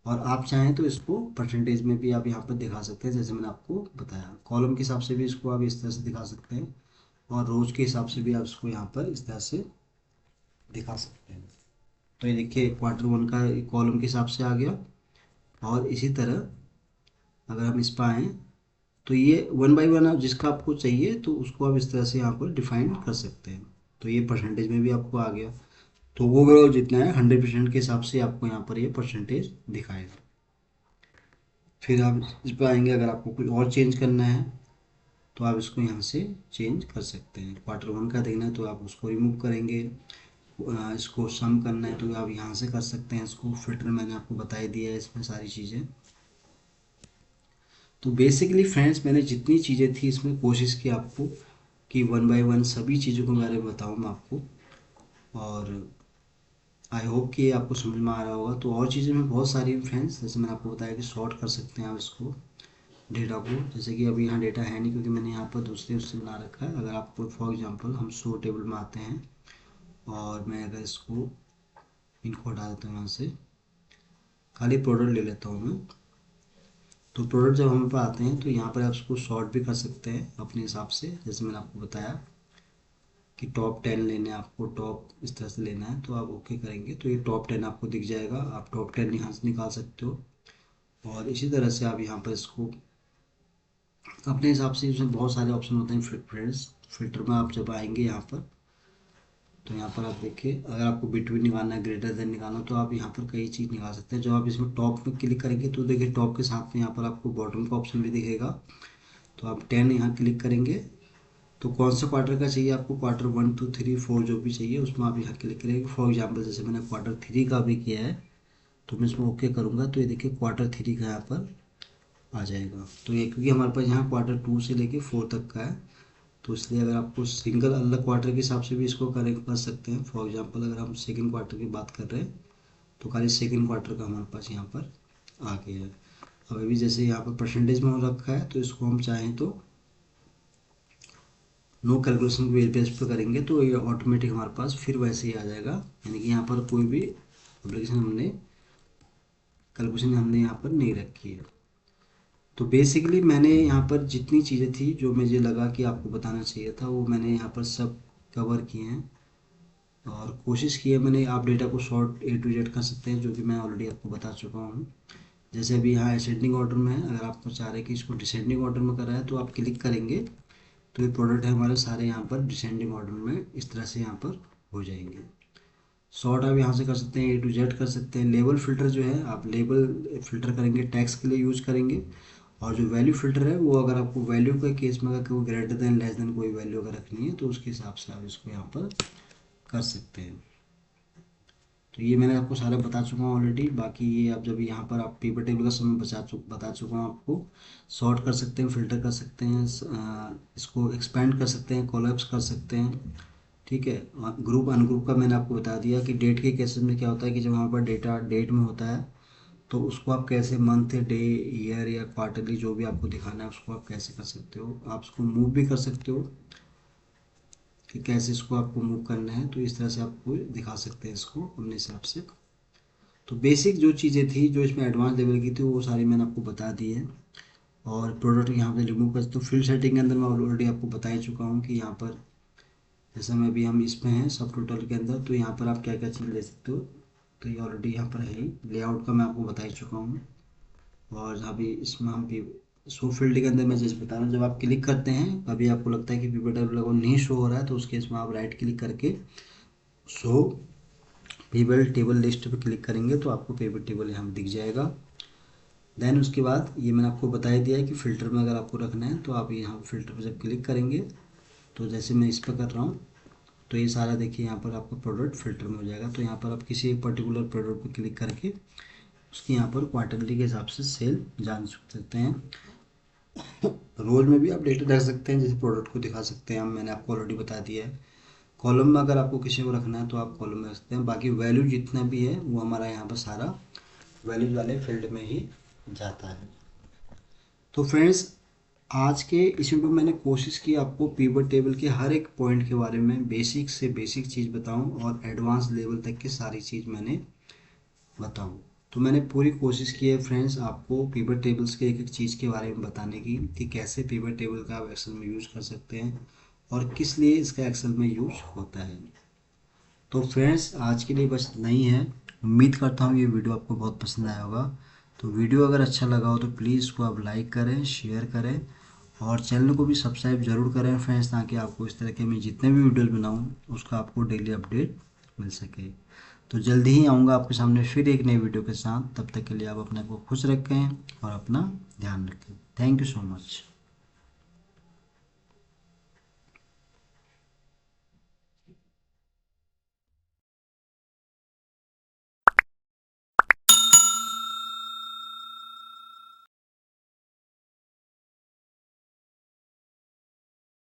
और आप चाहें तो इसको परसेंटेज में भी आप यहाँ पर दिखा सकते हैं, जैसे मैंने आपको बताया कॉलम के हिसाब से भी इसको आप इस तरह से दिखा सकते हैं, और रोज के हिसाब से भी आप इसको यहाँ पर इस तरह से दिखा सकते हैं। तो ये देखिए Q1 का कॉलम के हिसाब से आ गया, और इसी तरह अगर हम इस पर आएँ तो ये 1 बाय 1 आप जिसका आपको चाहिए तो उसको आप इस तरह से यहाँ पर डिफाइन कर सकते हैं। तो ये परसेंटेज में भी आपको आ गया, तो ओवरऑल जितना है 100% के हिसाब से आपको यहाँ पर ये परसेंटेज दिखाएगा। फिर आप इस पर आएंगे, अगर आपको कुछ और चेंज करना है तो आप इसको यहाँ से चेंज कर सकते हैं। Q1 का देखना है तो आप उसको रिमूव करेंगे, इसको सम करना है तो आप यहाँ से कर सकते हैं। इसको फिल्टर मैंने आपको बता ही दिया है इसमें सारी चीज़ें। तो बेसिकली फ्रेंड्स मैंने जितनी चीज़ें थी इसमें कोशिश की आपको कि 1 बाय 1 सभी चीज़ों के बारे में बताऊँ मैं आपको, और आई होप कि आपको समझ में आ रहा होगा। तो और चीज़ें में बहुत सारी फ्रेंड्स, जैसे मैंने आपको बताया कि शॉर्ट कर सकते हैं आप इसको डेटा को, जैसे कि अभी यहाँ डेटा है नहीं क्योंकि मैंने यहाँ पर दूसरे उससे बना रखा है। अगर आपको फॉर एग्जांपल हम शो टेबल में आते हैं और मैं अगर इसको इनको हटा देता हूँ यहाँ से, खाली प्रोडक्ट ले लेता हूँ मैं। तो प्रोडक्ट जब हम पे आते हैं तो यहाँ पर आप इसको शॉर्ट भी कर सकते हैं अपने हिसाब से, जैसे मैंने आपको बताया कि टॉप 10 लेने हैं आपको, टॉप इस तरह से लेना है तो आप ओके करेंगे तो ये टॉप 10 आपको दिख जाएगा, आप टॉप 10 यहाँ से निकाल सकते हो। और इसी तरह से आप यहाँ पर इसको अपने हिसाब से, इसमें बहुत सारे ऑप्शन होते हैं फ्रेंड्स। फिल्टर में आप जब आएंगे यहाँ पर तो यहाँ पर आप देखिए, अगर आपको बिटवीन निकालना है, ग्रेटर देन निकालना, तो आप यहाँ पर कई चीज़ निकाल सकते हैं। जब आप इसमें टॉप में क्लिक करेंगे तो देखिए टॉप के साथ में यहाँ पर आपको बॉटम का ऑप्शन भी दिखेगा। तो आप 10 यहाँ क्लिक करेंगे तो कौन सा क्वार्टर का चाहिए आपको, Q1 2 3 4 जो भी चाहिए उसमें आप यहाँ क्लिक करेंगे। फॉर एग्जाम्पल जैसे मैंने Q3 का भी किया है तो मैं इसमें ओके करूँगा तो ये देखिए Q3 का यहाँ पर आ जाएगा। तो ये क्योंकि हमारे पास यहाँ Q2 से लेके 4 तक का है तो इसलिए अगर आपको सिंगल अलग क्वार्टर के हिसाब से भी इसको करेक्ट कर सकते हैं। फॉर एग्जांपल अगर हम सेकंड क्वार्टर की बात कर रहे हैं तो खाली सेकंड क्वार्टर का हमारे पास यहाँ पर आ गया है। अब अभी जैसे यहाँ पर परसेंटेज में हो रखा है तो इसको हम चाहें तो नो कैलकुलेशन के पेज पर करेंगे तो ये ऑटोमेटिक हमारे पास फिर वैसे ही आ जाएगा, यानी कि यहाँ पर कोई भी एप्लीकेशन हमने कैलकुलेशन हमने यहाँ पर नहीं रखी है। तो बेसिकली मैंने यहाँ पर जितनी चीज़ें थी जो मुझे लगा कि आपको बताना चाहिए था वो मैंने यहाँ पर सब कवर किए हैं, और कोशिश की है मैंने। आप डेटा को शॉर्ट A to Z कर सकते हैं, जो कि मैं ऑलरेडी आपको बता चुका हूँ। जैसे अभी यहाँ असेंडिंग ऑर्डर में है, अगर आपको चाह रहे हैं कि इसको डिसेंडिंग ऑर्डर में करा है तो आप क्लिक करेंगे तो ये प्रोडक्ट है हमारे सारे यहाँ पर डिसेंडिंग ऑर्डर में इस तरह से यहाँ पर हो जाएंगे। शॉर्ट आप यहाँ से कर सकते हैं, A to Z कर सकते हैं। लेबल फ़िल्टर जो है आप लेबल फ़िल्टर करेंगे, टैक्स के लिए यूज़ करेंगे। और जो वैल्यू फ़िल्टर है वो अगर आपको वैल्यू के केस में अगर कोई ग्रेटर देन लेस देन कोई वैल्यू अगर रखनी है तो उसके हिसाब से आप इसको यहाँ पर कर सकते हैं। तो ये मैंने आपको सारा बता चुका हूँ ऑलरेडी। बाकी ये आप जब यहाँ पर आप पिवट टेबल का समय बता चुका हूँ आपको। सॉर्ट कर सकते हैं, फ़िल्टर कर सकते हैं, इसको एक्सपेंड कर सकते हैं, कोलैप्स कर सकते हैं, ठीक है। ग्रुप अनग्रुप का मैंने आपको बता दिया कि डेट के केसेस में क्या होता है कि जब वहाँ पर डेटा डेट में होता है तो उसको आप कैसे मंथ, डे, ईयर या क्वार्टरली जो भी आपको दिखाना है उसको आप कैसे कर सकते हो। आप उसको मूव भी कर सकते हो कि कैसे इसको आपको मूव करना है, तो इस तरह से आपको दिखा सकते हैं इसको अपने हिसाब से। तो बेसिक जो चीज़ें थी जो इसमें एडवांस लेवल की थी वो सारी मैंने आपको बता दी है। और प्रोडक्ट यहाँ पे रिमूव कर, तो फील्ड सेटिंग के अंदर मैं ऑलरेडी आपको बता ही चुका हूँ कि यहाँ पर जैसे मैं अभी हम इसमें हैं सब टोटल के अंदर, तो यहाँ पर आप क्या क्या चीज़ ले सकते हो। तो ये ऑलरेडी यहाँ पर है ही, लेआउट का मैं आपको बता ही चुका हूँ। और अभी इसमें हम शो फील्ड के अंदर मैं जैसे बता रहा हूँ, जब आप क्लिक करते हैं कभी आपको लगता है कि पिवट टेबल नहीं शो हो रहा है तो उस केस में आप राइट क्लिक करके शो पिवट टेबल लिस्ट पे क्लिक करेंगे तो आपको पिवट टेबल यहाँ दिख जाएगा। देन उसके बाद ये मैंने आपको बता ही दिया है कि फ़िल्टर में अगर आपको रखना है तो आप यहाँ फ़िल्टर पर जब क्लिक करेंगे तो जैसे मैं इस पर कर रहा हूँ तो ये सारा देखिए यहाँ पर आपका प्रोडक्ट फ़िल्टर में हो जाएगा। तो यहाँ पर आप किसी एक पर्टिकुलर प्रोडक्ट पर क्लिक करके उसके यहाँ पर क्वार्टरली के हिसाब से सेल जान सकते हैं। रोज में भी आप डेटा रख सकते हैं, जैसे प्रोडक्ट को दिखा सकते हैं हम, मैंने आपको ऑलरेडी बता दिया है। कॉलम में अगर आपको किसी को रखना है तो आप कॉलम में रख सकते हैं। बाकी वैल्यू जितना भी है वो हमारा यहाँ पर सारा वैल्यूज वाले फील्ड में ही जाता है। तो फ्रेंड्स आज के इस वीडियो में मैंने कोशिश की आपको पिवट टेबल के हर एक पॉइंट के बारे में बेसिक से बेसिक चीज़ बताऊं और एडवांस लेवल तक की सारी चीज़ मैंने बताऊं। तो मैंने पूरी कोशिश की है फ्रेंड्स आपको पिवट टेबल्स के एक एक चीज़ के बारे में बताने की कि कैसे पिवट टेबल का आप एक्सेल में यूज़ कर सकते हैं और किस लिए इसका एक्सेल में यूज होता है। तो फ्रेंड्स आज के लिए बस इतना ही है। उम्मीद करता हूँ ये वीडियो आपको बहुत पसंद आया होगा। तो वीडियो अगर अच्छा लगा हो तो प्लीज़ इसको आप लाइक करें, शेयर करें और चैनल को भी सब्सक्राइब ज़रूर करें फ्रेंड्स, ताकि आपको इस तरह के मैं जितने भी वीडियोज़ बनाऊँ उसका आपको डेली अपडेट मिल सके। तो जल्दी ही आऊँगा आपके सामने फिर एक नई वीडियो के साथ। तब तक के लिए आप अपने को खुश रखें और अपना ध्यान रखें। Thank you so much.